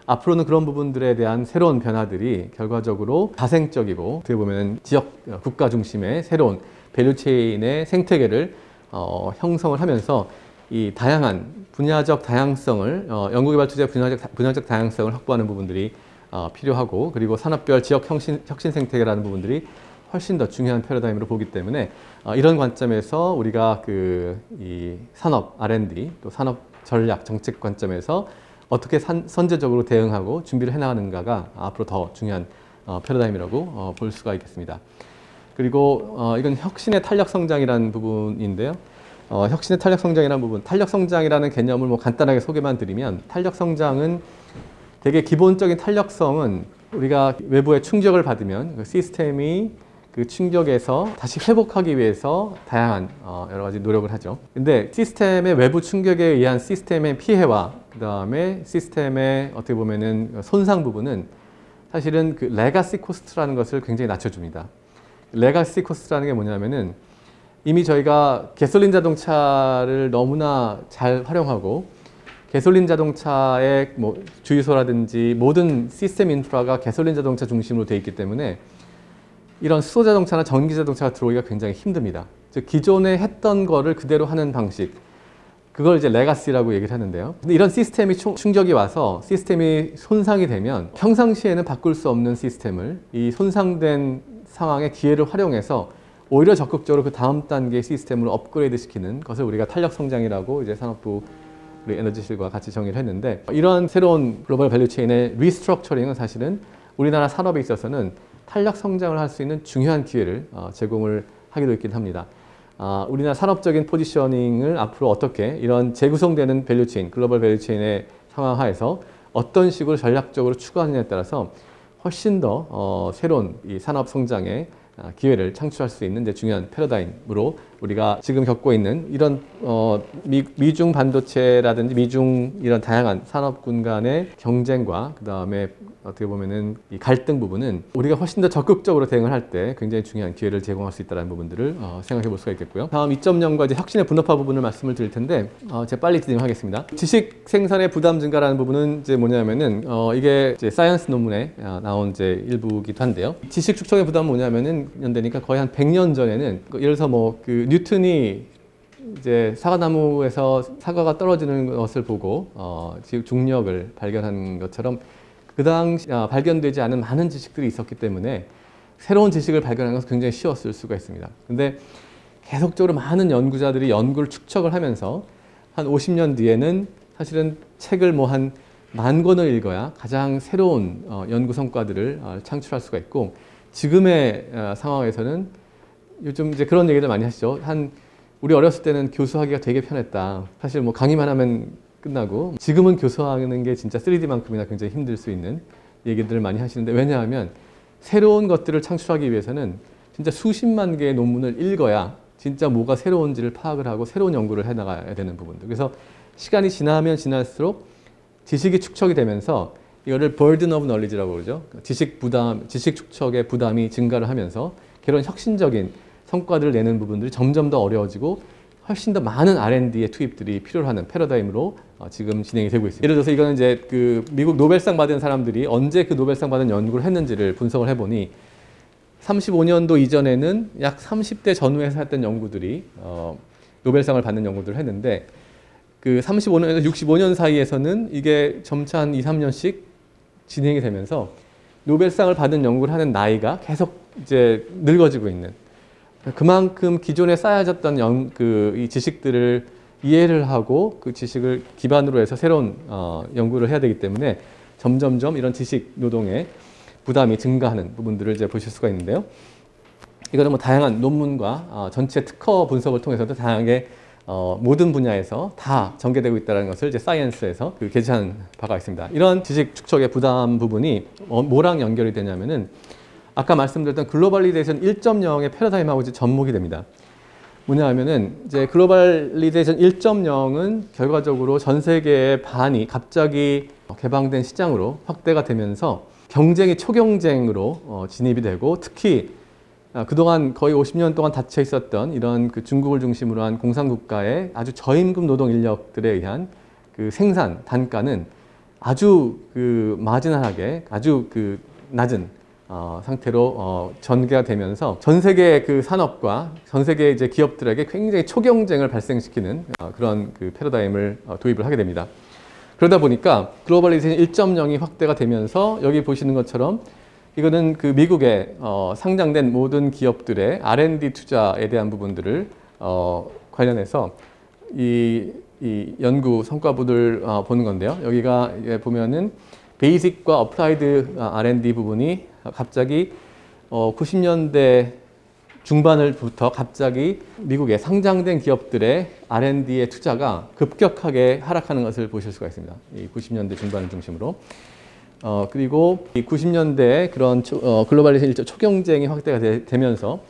앞으로는 그런 부분들에 대한 새로운 변화들이 결과적으로 자생적이고 어떻게 보면 지역 국가 중심의 새로운 밸류체인의 생태계를 형성을 하면서 이 다양한 분야적 다양성을 연구개발 투자의 분야적 다양성을 확보하는 부분들이 필요하고, 그리고 산업별 지역 혁신 생태계라는 부분들이 훨씬 더 중요한 패러다임으로 보기 때문에 이런 관점에서 우리가 이 산업 R&D 또 산업 전략 정책 관점에서 어떻게 선제적으로 대응하고 준비를 해나가는가가 앞으로 더 중요한 패러다임이라고 볼 수가 있겠습니다. 그리고 이건 혁신의 탄력 성장이라는 부분인데요. 혁신의 탄력 성장이라는 부분, 탄력 성장이라는 개념을 뭐 간단하게 소개만 드리면, 탄력 성장은 되게 기본적인 탄력성은 우리가 외부의 충격을 받으면 그 시스템이 그 충격에서 다시 회복하기 위해서 다양한 여러 가지 노력을 하죠. 근데 시스템의 외부 충격에 의한 시스템의 피해와 그 다음에 시스템의 어떻게 보면은 손상 부분은 사실은 그 레가시 코스트라는 것을 굉장히 낮춰줍니다. 레가시 코스트라는 게 뭐냐면은, 이미 저희가 개솔린 자동차를 너무나 잘 활용하고 개솔린 자동차의 뭐 주유소라든지 모든 시스템 인프라가 개솔린 자동차 중심으로 되어 있기 때문에 이런 수소 자동차나 전기 자동차가 들어오기가 굉장히 힘듭니다. 즉 기존에 했던 거를 그대로 하는 방식, 그걸 이제 레가시라고 얘기를 하는데요. 근데 이런 시스템이 충격이 와서 시스템이 손상이 되면 평상시에는 바꿀 수 없는 시스템을 이 손상된 상황의 기회를 활용해서 오히려 적극적으로 그 다음 단계의 시스템으로 업그레이드 시키는 것을 우리가 탄력 성장이라고 이제 산업부 우리 에너지실과 같이 정의를 했는데, 이러한 새로운 글로벌 밸류체인의 리스트럭처링은 사실은 우리나라 산업에 있어서는 탄력 성장을 할 수 있는 중요한 기회를 제공을 하기도 있긴 합니다. 우리나라 산업적인 포지셔닝을 앞으로 어떻게 이런 재구성되는 밸류체인, 글로벌 밸류체인의 상황 하에서 어떤 식으로 전략적으로 추구하느냐에 따라서 훨씬 더 새로운 이 산업 성장의 기회를 창출할 수 있는 중요한 패러다임으로 우리가 지금 겪고 있는 이런 미중 반도체라든지 미중 이런 다양한 산업군 간의 경쟁과 그 다음에 어떻게 보면은 이 갈등 부분은 우리가 훨씬 더 적극적으로 대응을 할 때 굉장히 중요한 기회를 제공할 수 있다는 부분들을 생각해 볼 수가 있겠고요. 다음 2.0과 이제 혁신의 분업화 부분을 말씀을 드릴 텐데 제가 빨리 진행하겠습니다. 지식 생산의 부담 증가라는 부분은 이제 뭐냐면은 이게 이제 사이언스 논문에 나온 이제 일부기도 한데요. 지식 축적의 부담은 뭐냐면은 연대니까 거의 한 100년 전에는 예를 들어서 뭐 그 뉴턴이 이제 사과나무에서 사과가 떨어지는 것을 보고 중력을 발견한 것처럼 그 당시 발견되지 않은 많은 지식들이 있었기 때문에 새로운 지식을 발견하는 것은 굉장히 쉬웠을 수가 있습니다. 근데 계속적으로 많은 연구자들이 연구를 축적을 하면서 한 50년 뒤에는 사실은 책을 뭐 한 10,000권을 읽어야 가장 새로운 연구 성과들을 창출할 수가 있고, 지금의 상황에서는 요즘 이제 그런 얘기들 많이 하시죠. 우리 어렸을 때는 교수하기가 되게 편했다. 사실 뭐 강의만 하면 끝나고, 지금은 교수하는 게 진짜 3D만큼이나 굉장히 힘들 수 있는 얘기들을 많이 하시는데, 왜냐하면 새로운 것들을 창출하기 위해서는 진짜 수십만 개의 논문을 읽어야 진짜 뭐가 새로운지를 파악을 하고 새로운 연구를 해나가야 되는 부분들. 그래서 시간이 지나면 지날수록 지식이 축적이 되면서 이거를 burden of knowledge라고 그러죠. 지식 축적의 부담이 증가를 하면서 그런 혁신적인 성과들을 내는 부분들이 점점 더 어려워지고 훨씬 더 많은 R&D의 투입들이 필요로 하는 패러다임으로 지금 진행이 되고 있습니다. 예를 들어서 이거는 이제 그 미국 노벨상 받은 사람들이 언제 그 노벨상 받은 연구를 했는지를 분석을 해보니 35년도 이전에는 약 30대 전후에서 했던 연구들이 노벨상을 받는 연구들을 했는데 그 35년에서 65년 사이에서는 이게 점차 한 2, 3년씩 진행이 되면서 노벨상을 받은 연구를 하는 나이가 계속 이제 늙어지고 있는, 그만큼 기존에 쌓여졌던 이 지식들을 이해를 하고 그 지식을 기반으로 해서 새로운 연구를 해야 되기 때문에 점점점 이런 지식 노동의 부담이 증가하는 부분들을 이제 보실 수가 있는데요. 이거는 뭐 다양한 논문과 전체 특허 분석을 통해서도 다양하게 모든 분야에서 다 전개되고 있다는 것을 이제 사이언스에서 게재한 바가 있습니다. 이런 지식 축적의 부담 부분이 뭐랑 연결이 되냐면은 아까 말씀드렸던 글로벌리제이션 1.0의 패러다임하고 이제 접목이 됩니다. 뭐냐 하면은 이제 글로벌리제이션 1.0은 결과적으로 전 세계의 반이 갑자기 개방된 시장으로 확대가 되면서 경쟁이 초경쟁으로 진입이 되고, 특히 그동안 거의 50년 동안 닫혀 있었던 이런 그 중국을 중심으로 한 공산국가의 아주 저임금 노동 인력들에 의한 그 생산 단가는 아주 그 마지널하게 아주 그 낮은 상태로 전개가 되면서 전 세계 그 산업과 전 세계 이제 기업들에게 굉장히 초경쟁을 발생시키는 그런 그 패러다임을 도입을 하게 됩니다. 그러다 보니까 글로벌리제이션 1.0이 확대가 되면서 여기 보시는 것처럼 이거는 그 미국의 상장된 모든 기업들의 R&D 투자에 대한 부분들을 관련해서 이 연구 성과부들 보는 건데요. 여기가 보면은 베이직과 어플라이드 R&D 부분이 갑자기 90년대 중반을부터 갑자기 미국의 상장된 기업들의 R&D의 투자가 급격하게 하락하는 것을 보실 수가 있습니다. 이 90년대 중반을 중심으로. 그리고 이 90년대에 그런 글로벌리제이션 초경쟁이 확대가 되면서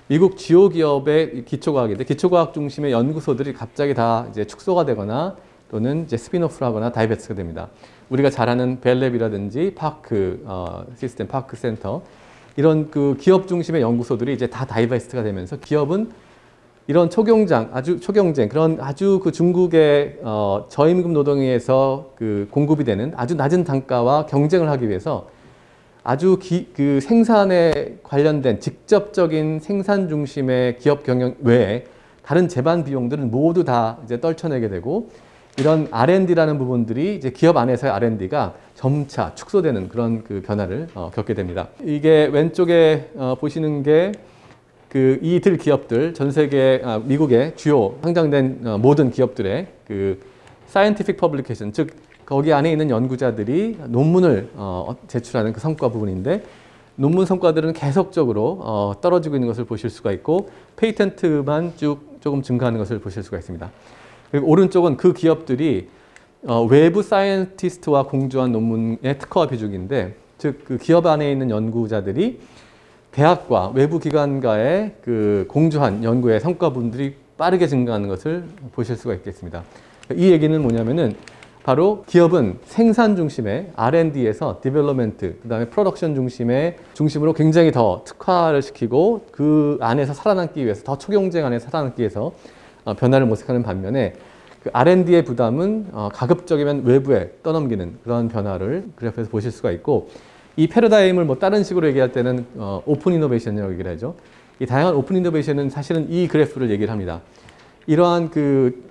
미국 주요 기업의 기초과학인데 기초과학 중심의 연구소들이 갑자기 다 이제 축소가 되거나 또는 이제 스피노프를 하거나 다이베스트가 됩니다. 우리가 잘 아는 벨랩이라든지 파크 시스템, 파크 센터, 이런 그 기업 중심의 연구소들이 이제 다 다이베스트가 되면서 기업은 이런 초경쟁, 그런 아주 그 중국의 저임금 노동에 의해서 그 공급이 되는 아주 낮은 단가와 경쟁을 하기 위해서 아주 그 생산에 관련된 직접적인 생산 중심의 기업 경영 외에 다른 제반 비용들은 모두 다 이제 떨쳐내게 되고, 이런 R&D라는 부분들이 이제 기업 안에서의 R&D가 점차 축소되는 그런 그 변화를 겪게 됩니다. 이게 왼쪽에 보시는 게 그 이들 기업들, 전 세계 미국의 주요 상장된 모든 기업들의 그 scientific publication, 즉 거기 안에 있는 연구자들이 논문을 제출하는 그 성과 부분인데, 논문 성과들은 계속적으로 떨어지고 있는 것을 보실 수가 있고 페이턴트만 조금 증가하는 것을 보실 수가 있습니다. 그리고 오른쪽은 그 기업들이 외부 사이언티스트와 공조한 논문의 특허 비중인데, 즉 그 기업 안에 있는 연구자들이 대학과 외부 기관과의 그 공조한 연구의 성과분들이 빠르게 증가하는 것을 보실 수가 있겠습니다. 이 얘기는 뭐냐면은 바로 기업은 생산 중심의 R&D에서 디벨롭먼트, 그 다음에 프로덕션 중심으로 굉장히 더 특화를 시키고 그 안에서 살아남기 위해서, 더 초경쟁 안에서 살아남기 위해서 변화를 모색하는 반면에 그 R&D의 부담은 가급적이면 외부에 떠넘기는 그런 변화를 그래프에서 보실 수가 있고, 이 패러다임을 뭐 다른 식으로 얘기할 때는 오픈 이노베이션이라고 얘기를 하죠. 이 다양한 오픈 이노베이션은 사실은 이 그래프를 얘기를 합니다. 이러한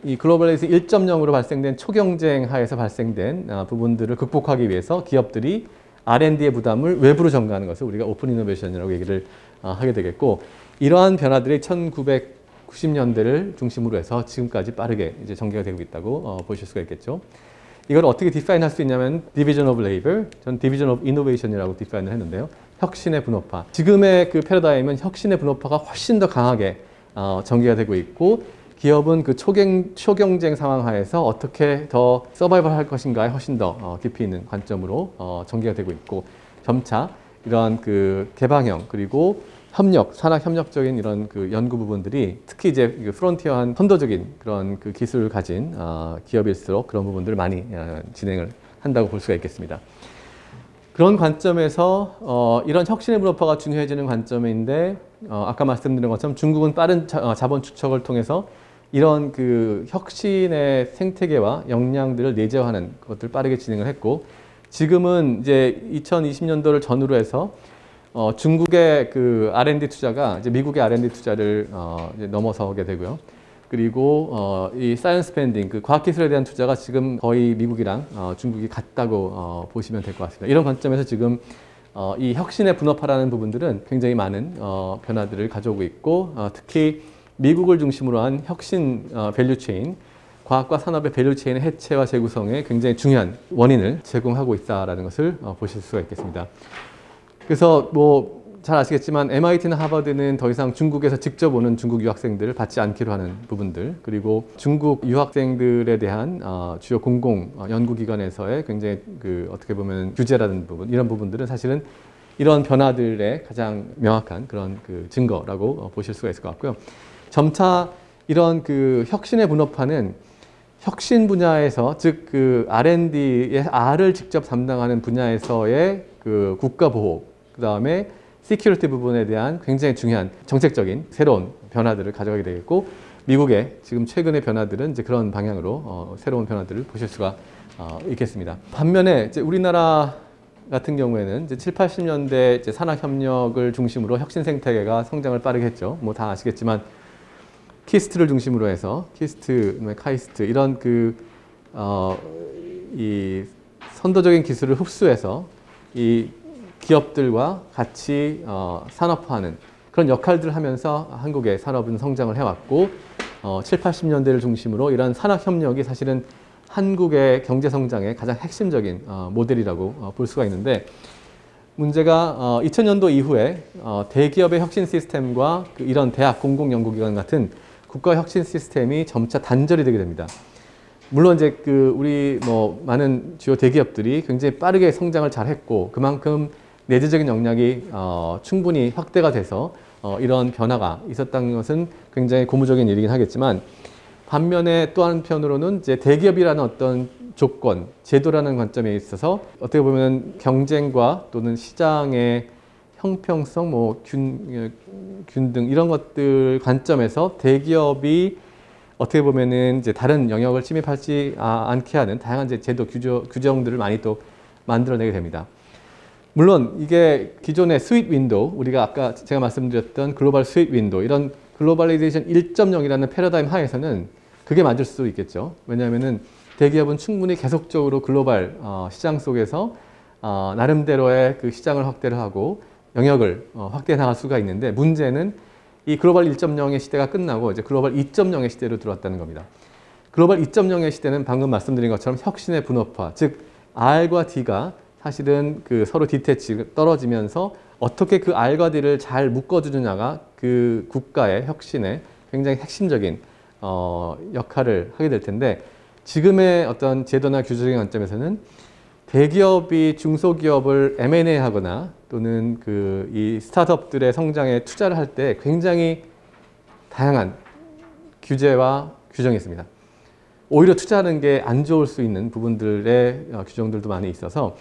이 글로벌레이션 1.0으로 발생된 초경쟁 하에서 발생된 부분들을 극복하기 위해서 기업들이 R&D의 부담을 외부로 전가하는 것을 우리가 오픈 이노베이션이라고 얘기를 하게 되겠고, 이러한 변화들이 1990년대를 중심으로 해서 지금까지 빠르게 이제 전개가 되고 있다고 보실 수가 있겠죠. 이걸 어떻게 디파인 할 수 있냐면 Division of Labor, 전 Division of Innovation이라고 디파인을 했는데요. 혁신의 분업화. 지금의 그 패러다임은 혁신의 분업화가 훨씬 더 강하게 전개가 되고 있고, 기업은 그 초경쟁 상황 하에서 어떻게 더 서바이벌 할 것인가에 훨씬 더 깊이 있는 관점으로 전개가 되고 있고, 점차 이러한 그 개방형 그리고 협력, 산학 협력적인 이런 그 연구 부분들이 특히 이제 프론티어한 선도적인 그런 그 기술을 가진 기업일수록 그런 부분들을 많이 진행을 한다고 볼 수가 있겠습니다. 그런 관점에서 이런 혁신의 분업화가 중요해지는 관점인데 아까 말씀드린 것처럼 중국은 빠른 자본 축적을 통해서 이런 그 혁신의 생태계와 역량들을 내재화하는 것들을 빠르게 진행을 했고 지금은 이제 2020년도를 전후로 해서 중국의 그 R&D 투자가 이제 미국의 R&D 투자를 이제 넘어서게 되고요. 그리고 이 사이언스 펜딩, 그 과학기술에 대한 투자가 지금 거의 미국이랑 중국이 같다고 보시면 될 것 같습니다. 이런 관점에서 지금 이 혁신의 분업화라는 부분들은 굉장히 많은 변화들을 가져오고 있고 특히 미국을 중심으로 한 혁신 밸류체인, 과학과 산업의 밸류체인의 해체와 재구성에 굉장히 중요한 원인을 제공하고 있다는 것을 보실 수가 있겠습니다. 그래서 뭐 잘 아시겠지만 MIT나 하버드는 더 이상 중국에서 직접 오는 중국 유학생들을 받지 않기로 하는 부분들, 그리고 중국 유학생들에 대한 주요 공공 연구기관에서의 굉장히 그 어떻게 보면 규제라는 부분, 이런 부분들은 사실은 이런 변화들의 가장 명확한 그런 그 증거라고 보실 수가 있을 것 같고요. 점차 이런 그 혁신의 분업화는 혁신 분야에서, 즉 그 R&D의 R을 직접 담당하는 분야에서의 그 국가 보호, 그 다음에 시큐리티 부분에 대한 굉장히 중요한 정책적인 새로운 변화들을 가져가게 되겠고, 미국의 지금 최근의 변화들은 이제 그런 방향으로 새로운 변화들을 보실 수가 있겠습니다. 반면에 이제 우리나라 같은 경우에는 이제 7, 80년대 이제 산학협력을 중심으로 혁신 생태계가 성장을 빠르게 했죠. 뭐 다 아시겠지만 키스트를 중심으로 해서 키스트, 카이스트 이런 이 선도적인 기술을 흡수해서 이 기업들과 같이 산업화하는 그런 역할들을 하면서 한국의 산업은 성장을 해왔고 7, 80년대를 중심으로 이런 산학협력이 사실은 한국의 경제 성장의 가장 핵심적인 모델이라고 볼 수가 있는데, 문제가 2000년도 이후에 대기업의 혁신 시스템과 이런 대학 공공연구기관 같은 국가 혁신 시스템이 점차 단절이 되게 됩니다. 물론 이제 우리 뭐 많은 주요 대기업들이 굉장히 빠르게 성장을 잘 했고 그만큼 내재적인 역량이 충분히 확대가 돼서 이런 변화가 있었다는 것은 굉장히 고무적인 일이긴 하겠지만, 반면에 또 한편으로는 이제 대기업이라는 어떤 조건, 제도라는 관점에 있어서 어떻게 보면 경쟁과 또는 시장의 형평성, 뭐 균등 이런 것들 관점에서 대기업이 어떻게 보면은 이제 다른 영역을 침입하지 않게 하는 다양한 이제 제도 규정들을 많이 또 만들어내게 됩니다. 물론 이게 기존의 스윗 윈도우, 우리가 아까 제가 말씀드렸던 글로벌 스윗 윈도우, 이런 글로벌리제이션 1.0이라는 패러다임 하에서는 그게 맞을 수도 있겠죠. 왜냐하면은 대기업은 충분히 계속적으로 글로벌 시장 속에서 나름대로의 그 시장을 확대를 하고 영역을 확대해 나갈 수가 있는데, 문제는 이 글로벌 1.0의 시대가 끝나고 이제 글로벌 2.0의 시대로 들어왔다는 겁니다. 글로벌 2.0의 시대는 방금 말씀드린 것처럼 혁신의 분업화, 즉 R과 D가 사실은 서로 디태치 떨어지면서 어떻게 그 R과 D를 잘 묶어주느냐가 그 국가의 혁신의 굉장히 핵심적인 역할을 하게 될 텐데, 지금의 어떤 제도나 규제적인 관점에서는 대기업이 중소기업을 M&A 하거나 또는 이 스타트업들의 성장에 투자를 할 때 굉장히 다양한 규제와 규정이 있습니다. 오히려 투자하는 게 안 좋을 수 있는 부분들의 규정들도 많이 있어서,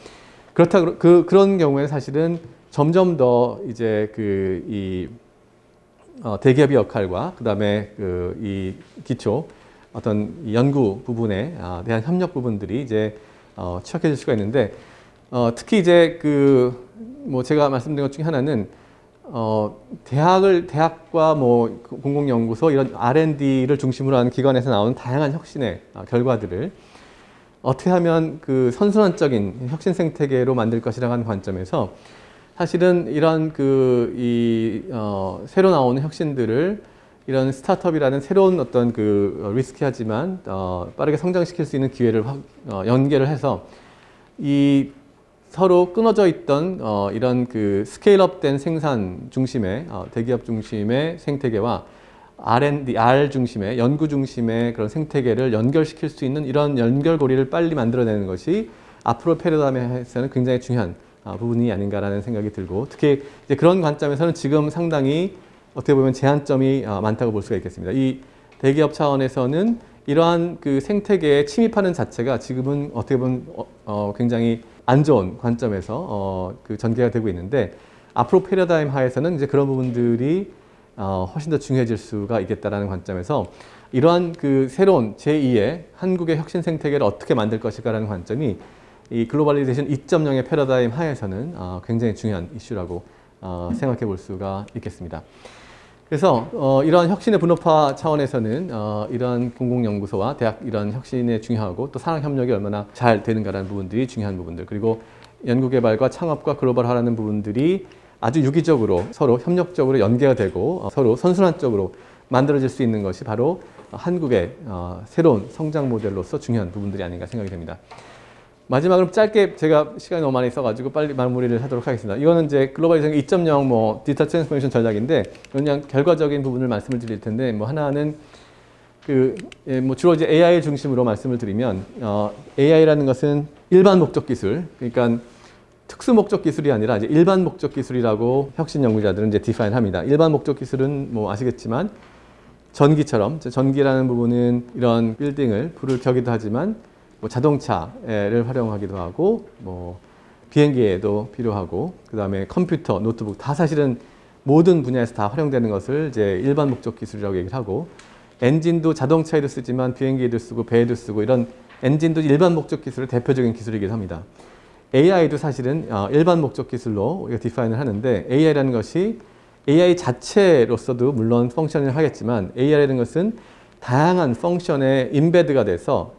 그런 경우에 사실은 점점 더 이제 대기업의 역할과 그다음에 이 기초 어떤 연구 부분에 대한 협력 부분들이 이제 취약해질 수가 있는데, 특히 이제 뭐 제가 말씀드린 것 중에 하나는 대학과 뭐 공공연구소 이런 R&D를 중심으로 하는 기관에서 나오는 다양한 혁신의 결과들을 어떻게 하면 선순환적인 혁신 생태계로 만들 것이라는 하는 관점에서 사실은 이런 새로 나오는 혁신들을 이런 스타트업이라는 새로운 어떤 리스키하지만 빠르게 성장시킬 수 있는 기회를 연계를 해서 이 서로 끊어져 있던 이런 스케일업된 생산 중심의 대기업 중심의 생태계와 R&D, R 중심의 연구 중심의 그런 생태계를 연결시킬 수 있는 이런 연결고리를 빨리 만들어내는 것이 앞으로 패러다임에서는 굉장히 중요한 부분이 아닌가라는 생각이 들고 특히 이제 그런 관점에서는 지금 상당히 어떻게 보면 제한점이 많다고 볼 수가 있겠습니다. 이 대기업 차원에서는 이러한 그 생태계에 침입하는 자체가 지금은 어떻게 보면 굉장히 안 좋은 관점에서 그 전개가 되고 있는데 앞으로 패러다임 하에서는 이제 그런 부분들이 훨씬 더 중요해질 수가 있겠다라는 관점에서 이러한 그 새로운 제2의 한국의 혁신 생태계를 어떻게 만들 것일까라는 관점이 이 글로벌리제이션 2.0의 패러다임 하에서는 굉장히 중요한 이슈라고 생각해 볼 수가 있겠습니다. 그래서 이러한 혁신의 분업화 차원에서는 이러한 공공연구소와 대학 이러한 혁신에 중요하고 또 산학협력이 얼마나 잘 되는가라는 부분들이 중요한 부분들 그리고 연구개발과 창업과 글로벌화라는 부분들이 아주 유기적으로 서로 협력적으로 연계가 되고 서로 선순환적으로 만들어질 수 있는 것이 바로 한국의 새로운 성장 모델로서 중요한 부분들이 아닌가 생각이 됩니다. 마지막으로 짧게 제가 시간이 너무 많이 있어가지고 빨리 마무리를 하도록 하겠습니다. 이거는 이제 글로벌리제이션 2.0 뭐 디지털 트랜스포메이션 전략인데 그냥 결과적인 부분을 말씀을 드릴 텐데 뭐 하나는 뭐 주로 이제 AI 중심으로 말씀을 드리면 AI라는 것은 일반 목적 기술 그러니까 특수 목적 기술이 아니라 이제 일반 목적 기술이라고 혁신 연구자들은 이제 디파인 합니다. 일반 목적 기술은 뭐 아시겠지만 전기처럼 전기라는 부분은 이런 빌딩을 불을 켜기도 하지만 뭐 자동차를 활용하기도 하고 뭐 비행기에도 필요하고 그다음에 컴퓨터, 노트북 다 사실은 모든 분야에서 다 활용되는 것을 이제 일반 목적 기술이라고 얘기를 하고 엔진도 자동차에도 쓰지만 비행기에도 쓰고 배에도 쓰고 이런 엔진도 일반 목적 기술의 대표적인 기술이기도 합니다. AI도 사실은 일반 목적 기술로 우리가 디파인을 하는데 AI라는 것이 AI 자체로서도 물론 펑션을 하겠지만 AI라는 것은 다양한 펑션에 인베드가 돼서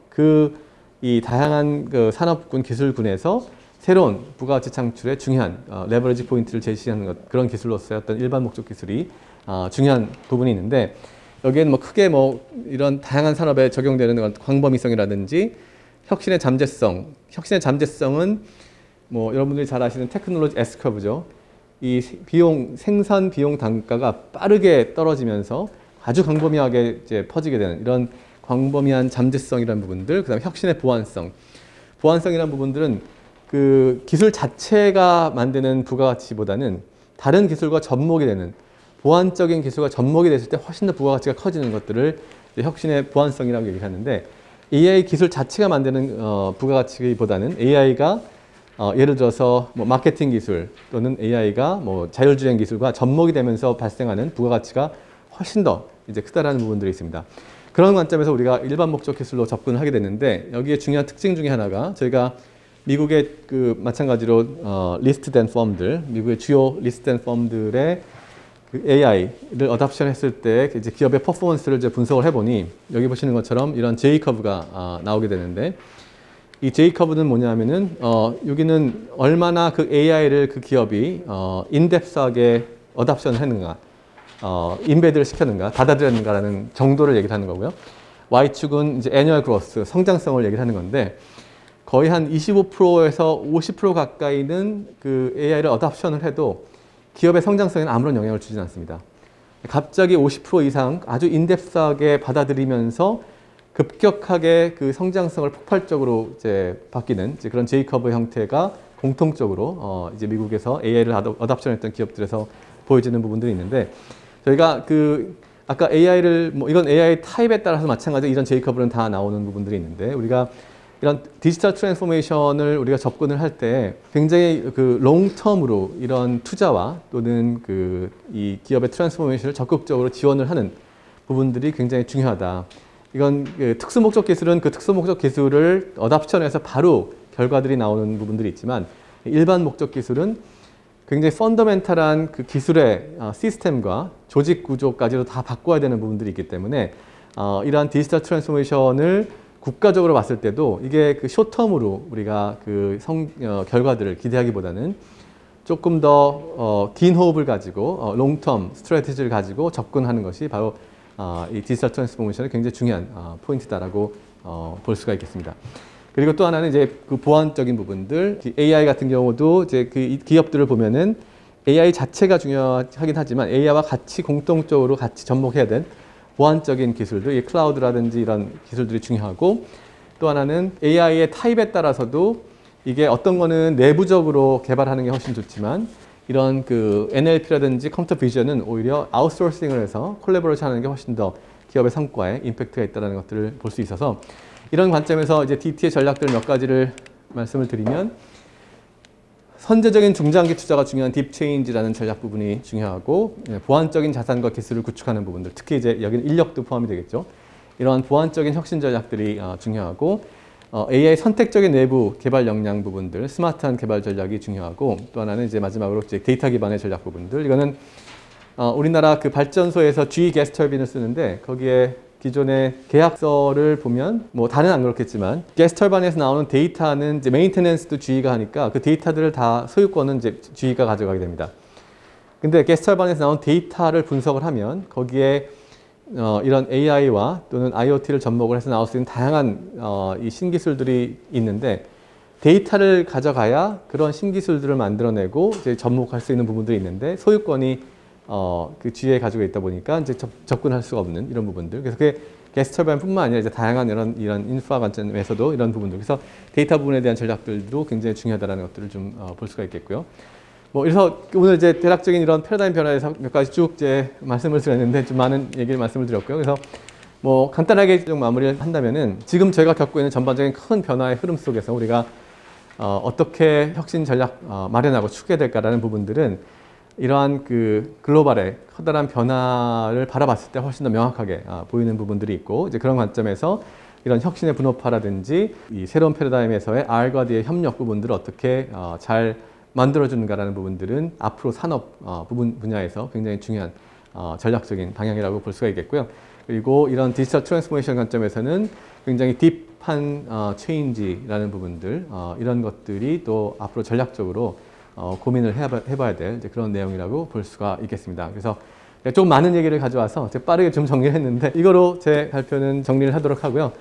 이 다양한 그 산업군 기술군에서 새로운 부가가치 창출에 중요한 레버리지 포인트를 제시하는 것 그런 기술로서의 어떤 일반 목적 기술이 중요한 부분이 있는데 여기에는 뭐 크게 뭐 이런 다양한 산업에 적용되는 광범위성이라든지 혁신의 잠재성은 뭐 여러분들이 잘 아시는 테크놀로지 S커브죠. 이 생산 비용 단가가 빠르게 떨어지면서 아주 광범위하게 이제 퍼지게 되는 이런 광범위한 잠재성이라는 부분들, 그다음에 혁신의 보완성이라는 부분들은 그 기술 자체가 만드는 부가가치보다는 다른 기술과 접목이 되는 보완적인 기술과 접목이 됐을 때 훨씬 더 부가가치가 커지는 것들을 혁신의 보완성이라고 얘기하는데 AI 기술 자체가 만드는 부가가치보다는 AI가 예를 들어서 뭐 마케팅 기술 또는 AI가 뭐 자율주행 기술과 접목이 되면서 발생하는 부가가치가 훨씬 더 이제 크다라는 부분들이 있습니다. 그런 관점에서 우리가 일반 목적 기술로 접근을 하게 됐는데 여기에 중요한 특징 중에 하나가 저희가 미국의 그 마찬가지로 리스트된 펌들, 미국의 주요 리스트된 펌들의 그 AI를 어답션 했을 때 이제 기업의 퍼포먼스를 이제 분석을 해보니 여기 보시는 것처럼 이런 J 커브가 나오게 되는데 이 J 커브는 뭐냐면은 여기는 얼마나 그 AI를 그 기업이 인덱스하게 어답션을 했는가. 인베드를 시켰는가, 받아들였는가라는 정도를 얘기를 하는 거고요. Y축은 이제 애뉴얼 그로스, 성장성을 얘기를 하는 건데 거의 한 25%에서 50% 가까이는 그 AI를 어답션을 해도 기업의 성장성에는 아무런 영향을 주진 않습니다. 갑자기 50% 이상 아주 인덱스하게 받아들이면서 급격하게 그 성장성을 폭발적으로 이제 바뀌는 이제 그런 J커브 형태가 공통적으로 이제 미국에서 AI를 어답션했던 기업들에서 보여지는 부분들이 있는데 저희가 아까 AI를 뭐 이건 AI 타입에 따라서 마찬가지로 이런 J커브는 다 나오는 부분들이 있는데 우리가 이런 디지털 트랜스포메이션을 우리가 접근을 할 때 굉장히 그 롱텀으로 이런 투자와 또는 이 기업의 트랜스포메이션을 적극적으로 지원을 하는 부분들이 굉장히 중요하다. 이건 특수 목적 기술은 그 특수 목적 기술을 어답션해서 바로 결과들이 나오는 부분들이 있지만 일반 목적 기술은 굉장히 펀더멘탈한 그 기술의 시스템과 조직 구조까지도 다 바꿔야 되는 부분들이 있기 때문에 이러한 디지털 트랜스포메이션을 국가적으로 봤을 때도 이게 그 숏텀으로 우리가 결과들을 기대하기보다는 조금 더 긴 호흡을 가지고 롱텀 스트래티지를 가지고 접근하는 것이 바로 이 디지털 트랜스포메이션의 굉장히 중요한 포인트다라고 볼 수가 있겠습니다. 그리고 또 하나는 이제 그 보완적인 부분들, AI 같은 경우도 이제 그 기업들을 보면은 AI 자체가 중요하긴 하지만 AI와 같이 공통적으로 같이 접목해야 된 보완적인 기술들, 이 클라우드라든지 이런 기술들이 중요하고 또 하나는 AI의 타입에 따라서도 이게 어떤 거는 내부적으로 개발하는 게 훨씬 좋지만 이런 그 NLP라든지 컴퓨터 비전은 오히려 아웃소싱을 해서 콜라보레이션 하는 게 훨씬 더 기업의 성과에 임팩트가 있다는 것들을 볼 수 있어서 이런 관점에서 이제 DT의 전략들 몇 가지를 말씀을 드리면 선제적인 중장기 투자가 중요한 딥체인지라는 전략 부분이 중요하고 보완적인 자산과 기술을 구축하는 부분들 특히 이제 여기는 인력도 포함이 되겠죠. 이러한 보완적인 혁신 전략들이 중요하고 AI 선택적인 내부 개발 역량 부분들, 스마트한 개발 전략이 중요하고 또 하나는 이제 마지막으로 이제 데이터 기반의 전략 부분들. 이거는 우리나라 그 발전소에서 GE 가스터빈을 쓰는데 거기에 기존의 계약서를 보면 뭐 다는 안 그렇겠지만 가스터빈에서 나오는 데이터는 이제 메인테넌스도 GE가 하니까 그 데이터들을 다 소유권은 이제 GE가 가져가게 됩니다. 근데 가스터빈에서 나온 데이터를 분석을 하면 거기에 이런 AI와 또는 IoT를 접목을 해서 나올 수 있는 다양한 이 신기술들이 있는데 데이터를 가져가야 그런 신기술들을 만들어내고 이제 접목할 수 있는 부분들이 있는데 소유권이 그 GE에 가지고 있다 보니까 이제 접근할 수가 없는 이런 부분들. 그래서 그게 가스터빈뿐만 아니라 이제 다양한 이런 인프라 관점에서도 이런 부분들. 그래서 데이터 부분에 대한 전략들도 굉장히 중요하다는 것들을 좀 볼 수가 있겠고요. 뭐 그래서 오늘 이제 대략적인 이런 패러다임 변화에서 몇 가지 쭉 이제 말씀을 드렸는데 좀 많은 얘기를 말씀을 드렸고요. 그래서 뭐 간단하게 좀 마무리를 한다면은 지금 저희가 겪고 있는 전반적인 큰 변화의 흐름 속에서 우리가 어떻게 혁신 전략 마련하고 추구해야 될까라는 부분들은 이러한 그 글로벌의 커다란 변화를 바라봤을 때 훨씬 더 명확하게 보이는 부분들이 있고 이제 그런 관점에서 이런 혁신의 분업화라든지 이 새로운 패러다임에서의 R과 D의 협력 부분들을 어떻게 잘 만들어주는가라는 부분들은 앞으로 산업 분야에서 굉장히 중요한 전략적인 방향이라고 볼 수가 있겠고요. 그리고 이런 디지털 트랜스포메이션 관점에서는 굉장히 딥한 체인지라는 부분들 이런 것들이 또 앞으로 전략적으로 고민을 해봐야 될 이제 그런 내용이라고 볼 수가 있겠습니다. 그래서 좀 많은 얘기를 가져와서 제가 빠르게 좀 정리를 했는데 이거로 제 발표는 정리를 하도록 하고요.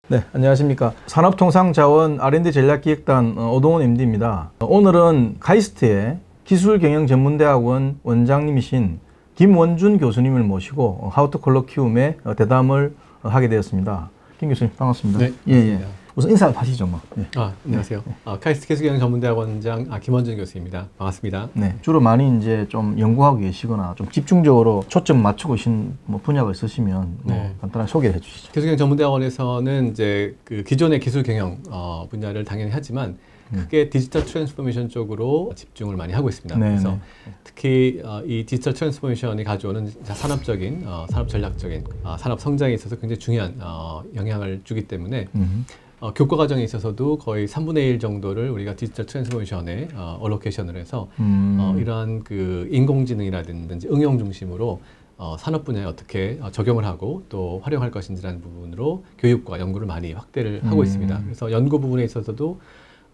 네, 안녕하십니까. 산업통상자원 R&D 전략기획단 오동원 MD입니다. 오늘은 카이스트의 기술경영전문대학원 원장님이신 김원준 교수님을 모시고 하우투 콜로키움에 대담을 하게 되었습니다. 김 교수님 반갑습니다. 네, 반갑습니다. 예. 우선 인사 하시죠, 뭐. 예. 안녕하세요. 카이스트 기술경영전문대학원장 김원준 교수입니다. 반갑습니다. 네, 주로 많이 이제 좀 연구하고 계시거나 좀 집중적으로 초점 맞추고 계신 뭐 분야가 있으시면 뭐 간단하게 소개를 해주시죠. 기술경영전문대학원에서는 이제 그 기존의 기술경영 분야를 당연히 하지만 크게 디지털 트랜스포메이션 쪽으로 집중을 많이 하고 있습니다. 그래서 특히 이 디지털 트랜스포메이션이 가져오는 산업적인, 산업 전략적인 산업 성장에 있어서 굉장히 중요한 영향을 주기 때문에 교과 과정에 있어서도 거의 3분의 1 정도를 우리가 디지털 트랜스포메이션에 얼로케이션을 해서 이러한 그 인공지능이라든지 응용 중심으로 산업 분야에 어떻게 적용을 하고 또 활용할 것인지라는 부분으로 교육과 연구를 많이 확대를 하고 있습니다. 그래서 연구 부분에 있어서도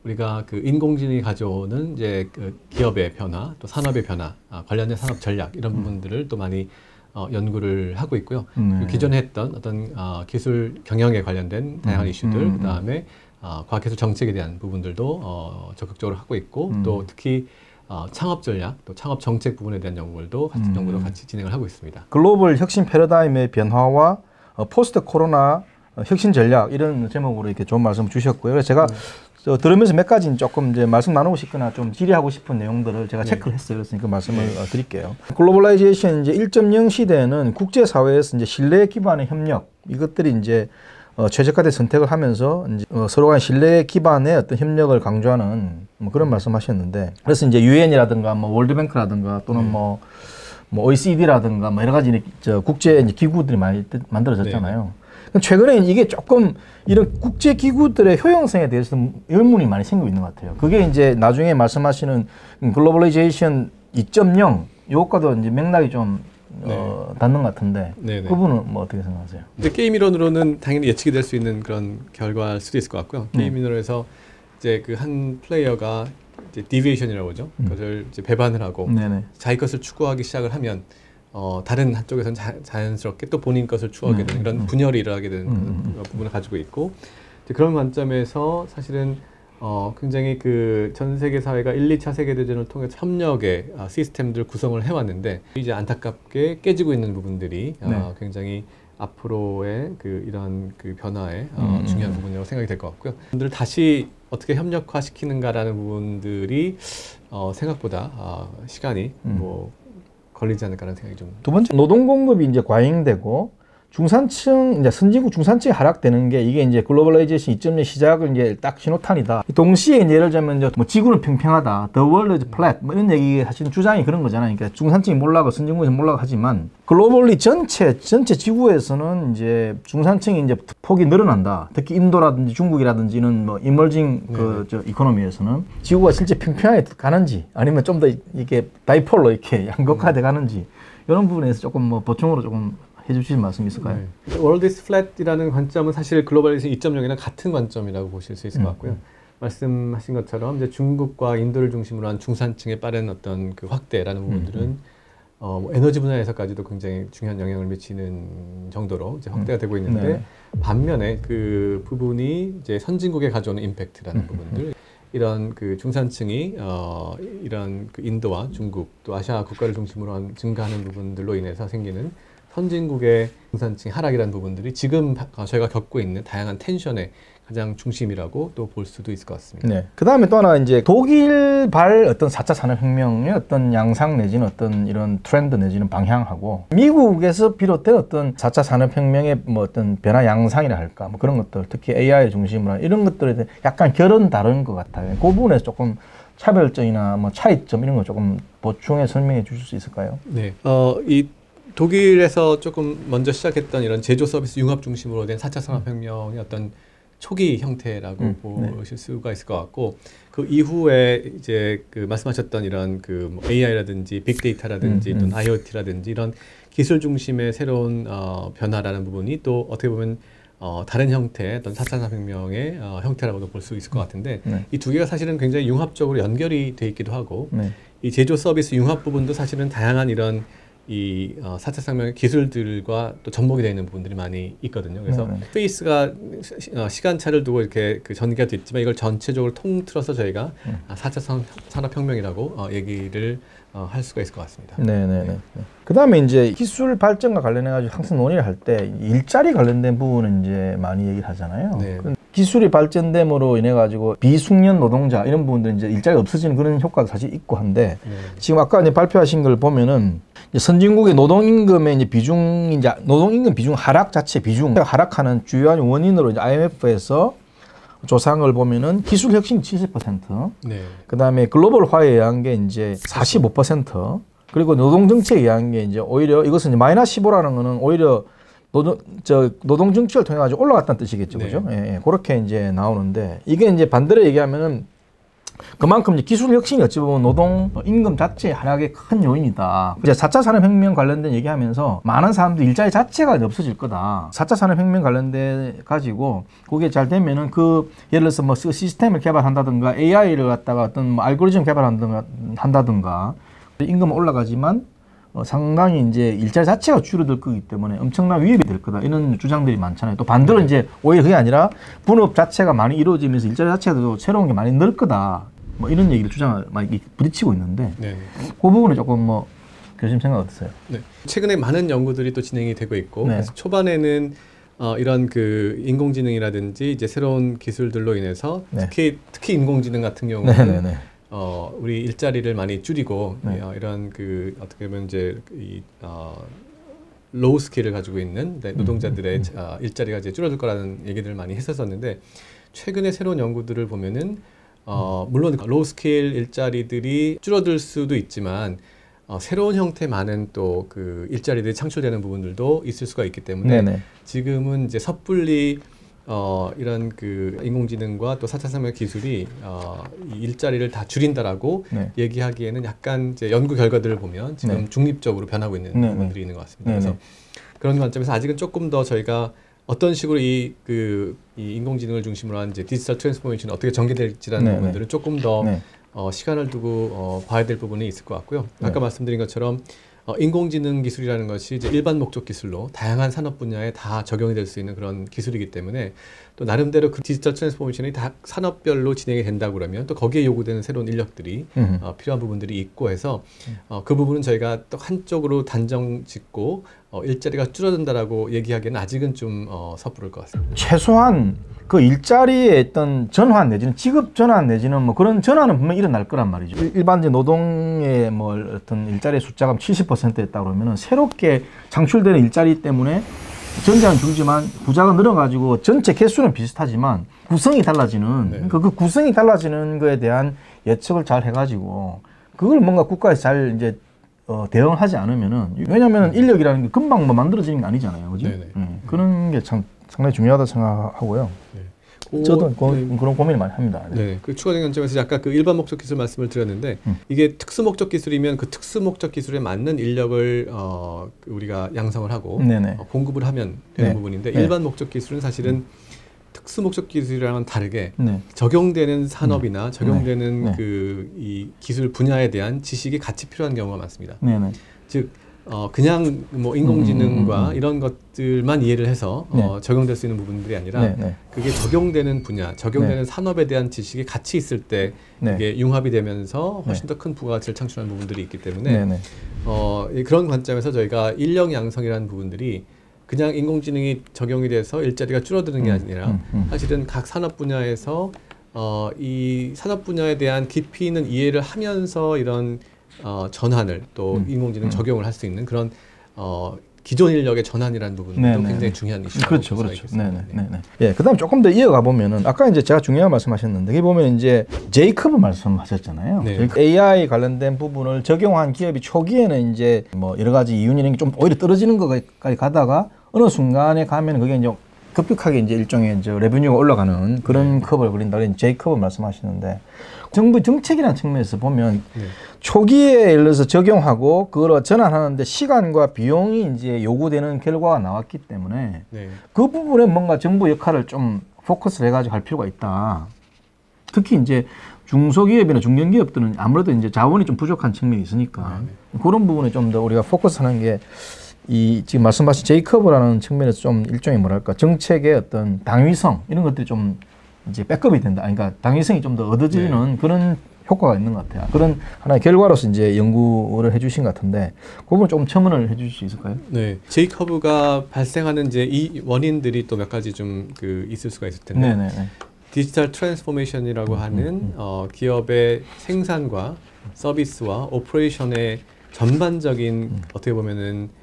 우리가 그 인공지능이 가져오는 이제 그 기업의 변화, 또 산업의 변화, 관련된 산업 전략 이런 부분들을 또 많이 연구를 하고 있고요. 기존에 했던 어떤 기술 경영에 관련된 다양한 이슈들, 그 다음에 과학기술 정책에 대한 부분들도 적극적으로 하고 있고, 또 특히 창업 전략, 또 창업 정책 부분에 대한 연구도 같이 진행을 하고 있습니다. 글로벌 혁신 패러다임의 변화와 포스트 코로나 혁신 전략 이런 제목으로 이렇게 좋은 말씀 주셨고요. 그래서 제가 들으면서 몇 가지 조금 이제 말씀 나누고 싶거나 좀 질의하고 싶은 내용들을 제가 체크를 했어요. 그래서 그 말씀을 드릴게요. 글로벌라이제이션 이제 1.0 시대에는 국제사회에서 이제 신뢰 기반의 협력 이것들이 이제 최적화된 선택을 하면서 이제 서로 간 신뢰 기반의 어떤 협력을 강조하는 뭐 그런 말씀하셨는데 그래서 이제 유엔이라든가 뭐 월드뱅크라든가 또는 뭐 OECD라든가 뭐 여러 가지 국제 이제 기구들이 많이 만들어졌잖아요. 최근에 이게 조금 이런 국제 기구들의 효용성에 대해서 의문이 많이 생기고 있는 것 같아요. 그게 이제 나중에 말씀하시는 글로벌라이제이션 2.0 이것과도 이제 맥락이 좀 닿는 것 같은데 그 부분은 뭐 어떻게 생각하세요? 근데 게임 이론으로는 당연히 예측이 될 수 있는 그런 결과일 수도 있을 것 같고요. 게임 이론에서 이제 그 한 플레이어가 이제 디비에이션이라고 하죠. 그것을 이제 배반을 하고 자기 것을 추구하기 시작을 하면 다른 한쪽에서는 자연스럽게 또 본인 것을 추구하게 되는 이런 분열이 일어나게 되는 그런 부분을 가지고 있고 그런 관점에서 사실은 굉장히 그 전 세계 사회가 1, 2차 세계대전을 통해서 협력의 시스템들 구성을 해왔는데 이제 안타깝게 깨지고 있는 부분들이 굉장히 앞으로의 이런 변화의 중요한 부분이라고 생각이 될 것 같고요. 분들 다시 어떻게 협력화시키는가라는 부분들이 생각보다 시간이 걸리지 않을까라는 생각이 좀. 두 번째, 노동 공급이 이제 과잉되고 중산층, 이제 선진국 중산층이 하락되는 게 이게 이제 글로벌라이제이션 2.0 시작을 이제 딱 신호탄이다. 동시에 이제 예를 들자면 이제 뭐 지구는 평평하다, the world is flat, 뭐 이런 얘기 하시는 주장이 그런 거잖아요. 그러니까 중산층이 몰락하고 선진국에서 몰락하지만 글로벌리 전체 지구에서는 이제 중산층이 이제 폭이 늘어난다. 특히 인도라든지 중국이라든지 이런 뭐 이머징 이코노미에서는 지구가 실제 평평하게 가는지 아니면 좀 더 이게 다이폴로 이렇게 양극화돼 가는지 이런 부분에서 조금 뭐 보충으로 조금 해주실 말씀이 있을까요? 네. World is Flat이라는 관점은 사실 글로벌리제이션 2.0이랑 같은 관점이라고 보실 수 있을 것 같고요. 말씀하신 것처럼 이제 중국과 인도를 중심으로 한 중산층의 빠른 어떤 확대라는 부분들은 에너지 분야에서까지도 굉장히 중요한 영향을 미치는 정도로 이제 확대가 되고 있는데 반면에 그 부분이 이제 선진국에 가져오는 임팩트라는 부분들, 이런 중산층이 이런 인도와 중국 또 아시아 국가를 중심으로 한 증가하는 부분들로 인해서 생기는 선진국의 중산층 하락이라는 부분들이 지금 저희가 겪고 있는 다양한 텐션의 가장 중심이라고 또 볼 수도 있을 것 같습니다. 네. 그 다음에 또 하나 이제 독일발 어떤 4차 산업혁명의 어떤 양상 내지는 어떤 이런 트렌드 내지는 방향하고 미국에서 비롯된 어떤 4차 산업혁명의 뭐 어떤 변화 양상이라 할까 뭐 그런 것들 특히 AI를 중심으로 한 이런 것들에 대해 약간 결은 다른 것 같아요. 그 부분에서 조금 차별점이나 뭐 차이점 이런 거 조금 보충해 설명해 주실 수 있을까요? 네. 이 독일에서 조금 먼저 시작했던 이런 제조 서비스 융합 중심으로 된 4차 산업혁명의 어떤 초기 형태라고 보실 수가 있을 것 같고, 그 이후에 이제 말씀하셨던 이런 뭐 AI라든지 빅데이터라든지 또는 IoT라든지 이런 기술 중심의 새로운 변화라는 부분이 또 어떻게 보면 다른 형태의 어떤 4차 산업혁명의 형태라고도 볼 수 있을 것 같은데 이 두 개가 사실은 굉장히 융합적으로 연결이 돼 있기도 하고 이 제조 서비스 융합 부분도 사실은 다양한 이런 이 4차 산업혁명의 기술들과 또 접목이 되어 있는 부분들이 많이 있거든요. 그래서 스페이스가 시간차를 두고 이렇게 전개가 됐지만 이걸 전체적으로 통틀어서 저희가 4차 산업혁명이라고 얘기를 할 수가 있을 것 같습니다. 네네네. 그 다음에 이제 기술 발전과 관련해가지고 항상 논의를 할 때 일자리 관련된 부분은 이제 많이 얘기를 하잖아요. 네. 기술이 발전됨으로 인해 가지고 비숙련 노동자 이런 부분들 이제 일자리가 없어지는 그런 효과도 사실 있고 한데 지금 아까 이제 발표하신 걸 보면은 이제 선진국의 노동임금의 이제 비중 이제 노동임금 비중 하락 자체 비중 하락하는 주요한 원인으로 이제 IMF에서 조사한 걸 보면은 기술 혁신 70%, 그 다음에 글로벌화에 의한 게 이제 45%, 그리고 노동 정책에 의한 게 이제 오히려 이것은 이제 마이너스 15라는 거는 오히려 노동 정책을 통해 가지고 올라갔다는 뜻이겠죠, 그죠? 예, 그렇게 이제 나오는데 이게 이제 반대로 얘기하면은 그만큼 이제 기술 혁신이 어찌 보면 노동 임금 자체 하락의 큰 요인이다. 이제 4차 산업혁명 관련된 얘기하면서 많은 사람들이 일자리 자체가 없어질 거다. 4차 산업혁명 관련돼 가지고 그게 잘 되면은 예를 들어서 뭐 시스템을 개발한다든가 AI를 갖다가 어떤 뭐 알고리즘 개발한다든가 임금은 올라가지만 상당히 이제 일자리 자체가 줄어들 거기 때문에 엄청난 위협이 될 거다. 이런 주장들이 많잖아요. 또 반대로 이제 오히려 그게 아니라 분업 자체가 많이 이루어지면서 일자리 자체도 새로운 게 많이 늘 거다. 뭐 이런 얘기를 주장을 많이 부딪히고 있는데 그 부분은 조금 뭐 교수님 생각 어떠세요? 네. 최근에 많은 연구들이 또 진행이 되고 있고 그래서 초반에는 이런 인공지능이라든지 이제 새로운 기술들로 인해서 특히 인공지능 같은 경우는 우리 일자리를 많이 줄이고 이런 어떻게 보면 이제 로우 스킬을 가지고 있는 노동자들의 일자리가 이제 줄어들 거라는 얘기들을 많이 했었는데 최근에 새로운 연구들을 보면은 물론 로우 스킬 일자리들이 줄어들 수도 있지만 새로운 형태 많은 또 일자리들이 창출되는 부분들도 있을 수가 있기 때문에 지금은 이제 섣불리 이런 인공지능과 또 4차 산업 기술이 이 일자리를 다 줄인다라고 얘기하기에는 약간 이제 연구 결과들을 보면 지금 중립적으로 변하고 있는 부분들이 있는 것 같습니다. 그래서 그런 관점에서 아직은 조금 더 저희가 어떤 식으로 이 인공지능을 중심으로 한 이제 디지털 트랜스포메이션이 어떻게 전개될지라는 부분들은 조금 더 시간을 두고 봐야 될 부분이 있을 것 같고요. 아까 말씀드린 것처럼 인공지능 기술이라는 것이 이제 일반 목적 기술로 다양한 산업 분야에 다 적용이 될 수 있는 그런 기술이기 때문에 또 또 나름대로 그 디지털 트랜스포메이션이 다 산업별로 진행이 된다고 그러면 또 거기에 요구되는 새로운 인력들이 필요한 부분들이 있고 해서 그 부분은 저희가 또 한쪽으로 단정 짓고 일자리가 줄어든다라고 얘기하기에는 아직은 좀 섣부를 것 같습니다. 최소한 그 일자리의 어떤 전환 내지는 직업 전환 내지는 뭐 그런 전환은 분명히 일어날 거란 말이죠. 일반적인 노동의 뭐 어떤 일자리의 숫자가 70%였다 그러면은 새롭게 창출되는 일자리 때문에 전자는 줄지만 부자가 늘어가지고 전체 개수는 비슷하지만 구성이 달라지는 네. 그 구성이 달라지는 거에 대한 예측을 잘 해가지고 그걸 뭔가 국가에서 잘 이제 대응을 하지 않으면은 왜냐하면 인력이라는 게 금방 뭐 만들어지는 게 아니잖아요, 그죠? 그런 게 참 상당히 중요하다 생각하고요. 네. 저도 그런 고민을 많이 합니다. 네, 그 추가적인 관점에서 아까 그 일반 목적 기술 말씀을 드렸는데 이게 특수 목적 기술이면 그 특수 목적 기술에 맞는 인력을 우리가 양성을 하고 공급을 하면 되는 부분인데 일반 목적 기술은 사실은 특수 목적 기술이랑은 다르게 적용되는 산업이나 적용되는 이 기술 분야에 대한 지식이 같이 필요한 경우가 많습니다. 즉 그냥 뭐 인공지능과 이런 것들만 이해를 해서 적용될 수 있는 부분들이 아니라 그게 적용되는 분야, 적용되는 산업에 대한 지식이 같이 있을 때 이게 융합이 되면서 훨씬 더 큰 부가가치를 창출하는 부분들이 있기 때문에 그런 관점에서 저희가 인력 양성이라는 부분들이 그냥 인공지능이 적용이 돼서 일자리가 줄어드는 게 아니라 사실은 각 산업 분야에서 이 산업 분야에 대한 깊이 있는 이해를 하면서 이런 전환을 또 인공지능 적용을 할 수 있는 그런 기존 인력의 전환이라는 부분도 굉장히 중요한 이슈라고 그렇죠, 그렇죠. 예, 그다음 조금 더 이어가 보면은 아까 이제 제가 중요한 말씀하셨는데 여기 보면 이제 제이커브 말씀하셨잖아요. AI 관련된 부분을 적용한 기업이 초기에는 이제 뭐 여러 가지 이윤이라는 게 좀 오히려 떨어지는 것까지 가다가 어느 순간에 가면 그게 이제 급격하게 이제 일종의 이제 레베뉴가 올라가는 그런 커브를 그린다. 제이커브 말씀하시는데 정부 정책이라는 측면에서 보면 초기에 예를 들어서 적용하고 그걸 전환하는데 시간과 비용이 이제 요구되는 결과가 나왔기 때문에 그 부분에 뭔가 정부 역할을 좀 포커스를 해가지고 할 필요가 있다. 특히 이제 중소기업이나 중견기업들은 아무래도 이제 자원이 좀 부족한 측면이 있으니까 그런 부분에 좀 더 우리가 포커스하는 게 이 지금 말씀하신 제이커브라는 측면에서 좀 일종의 뭐랄까 정책의 어떤 당위성 이런 것들이 좀 이제 백업이 된다. 그러니까 당위성이 좀 더 얻어지는 그런 효과가 있는 것 같아요. 그런 하나의 결과로서 이제 연구를 해주신 것 같은데 그 부분 조금 첨언을 해주실 수 있을까요? 네, 제이커브가 발생하는 이제 이 원인들이 또 몇 가지 좀 있을 수가 있을 텐데 디지털 트랜스포메이션이라고 하는 기업의 생산과 서비스와 오퍼레이션의 전반적인 어떻게 보면은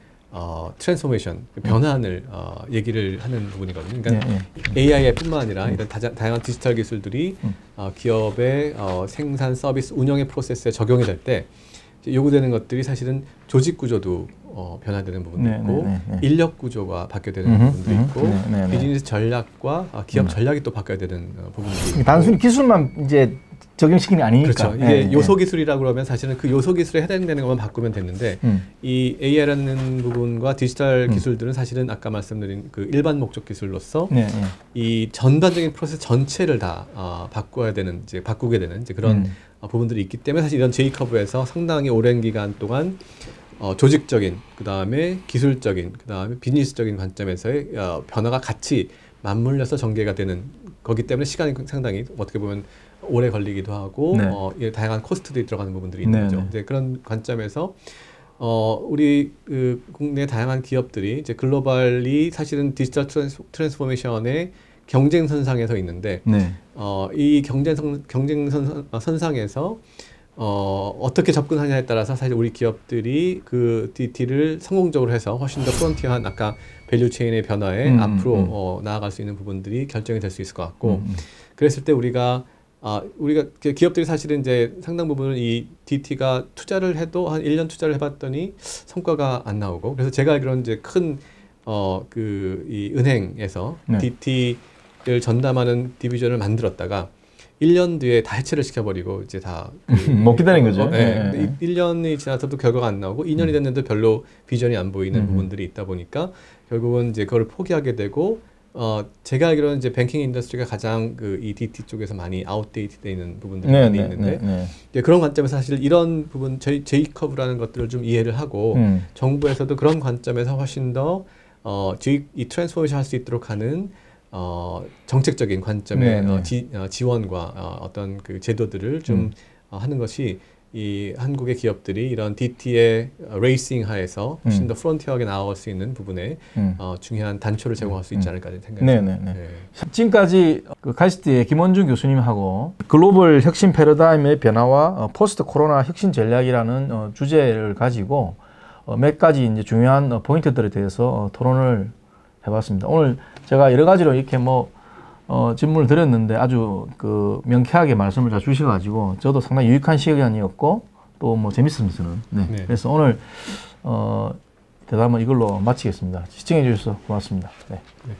트랜스포메이션, 변환을 얘기를 하는 부분이거든요. 그러니까 AI의 뿐만 아니라 이런 다양한 디지털 기술들이 기업의 생산, 서비스, 운영의 프로세스에 적용이 될 때 요구되는 것들이 사실은 조직 구조도 변화되는 부분도 있고 인력 구조가 바뀌어야 되는 부분도 있고 비즈니스 전략과 기업 전략이 또 바뀌어야 되는 부분도 있고 단순히 기술만 이제 적용시키는 게 아니니까. 그렇죠. 이게 요소 기술이라고 그러면 사실은 그 요소 기술에 해당되는 것만 바꾸면 됐는데 이 AI라는 부분과 디지털 기술들은 사실은 아까 말씀드린 그 일반 목적 기술로서 이 전반적인 프로세스 전체를 다 바꾸게 되는 이제 그런 부분들이 있기 때문에 사실 이런 제이커브에서 상당히 오랜 기간 동안 조직적인 그다음에 기술적인 그다음에 비즈니스적인 관점에서의 변화가 같이 맞물려서 전개가 되는 거기 때문에 시간이 상당히 어떻게 보면 오래 걸리기도 하고 다양한 코스트들이 들어가는 부분들이 있는 거죠. 이제 그런 관점에서 우리 그 국내 다양한 기업들이 이제 글로벌리 사실은 디지털 트랜스포메이션의 경쟁선상에 서 있는데 이 경쟁선상에서 어떻게 접근하냐에 따라서 사실 우리 기업들이 그 DT를 성공적으로 해서 훨씬 더 프론티어한 아까 밸류체인의 변화에 앞으로 나아갈 수 있는 부분들이 결정이 될 수 있을 것 같고 그랬을 때 우리가 기업들이 사실은 이제 상당 부분은 이 DT가 투자를 해도 한 1년 투자를 해봤더니 성과가 안 나오고 그래서 제가 알기로는 이제 큰 이 은행에서 DT를 전담하는 디비전을 만들었다가 1년 뒤에 다 해체를 시켜버리고 이제 다 못 기다린 거죠. 1년이 지나서도 결과가 안 나오고 2년이 됐는데 별로 비전이 안 보이는 부분들이 있다 보니까 결국은 이제 그걸 포기하게 되고 제가 알기로는 이제 뱅킹 인더스트리가 가장 이 DT 쪽에서 많이 아웃데이트되어 있는 부분들이 많이 있는데 그런 관점에서 사실 이런 부분 제이커브라는 것들을 좀 이해를 하고 정부에서도 그런 관점에서 훨씬 더 이 트랜스포메이션 할 수 있도록 하는 정책적인 관점의 네네. 지원과 어떤 그 제도들을 좀 하는 것이 이 한국의 기업들이 이런 DT의 레이싱 하에서 훨씬 더 프론티어하게 나아갈 수 있는 부분에 중요한 단초를 제공할 수 있지 않을까 생각합니다. 네네네. 네. 지금까지 그 카이스트의 김원준 교수님하고 글로벌 혁신 패러다임의 변화와 포스트 코로나 혁신 전략이라는 주제를 가지고 몇 가지 이제 중요한 포인트들에 대해서 토론을 해봤습니다. 오늘 제가 여러 가지로 이렇게 질문을 드렸는데 아주 그 명쾌하게 말씀을 잘 주셔가지고 저도 상당히 유익한 시간이었고 또 재밌습니다. 저는. 네. 네. 그래서 오늘 대담은 이걸로 마치겠습니다. 시청해 주셔서 고맙습니다. 네. 네.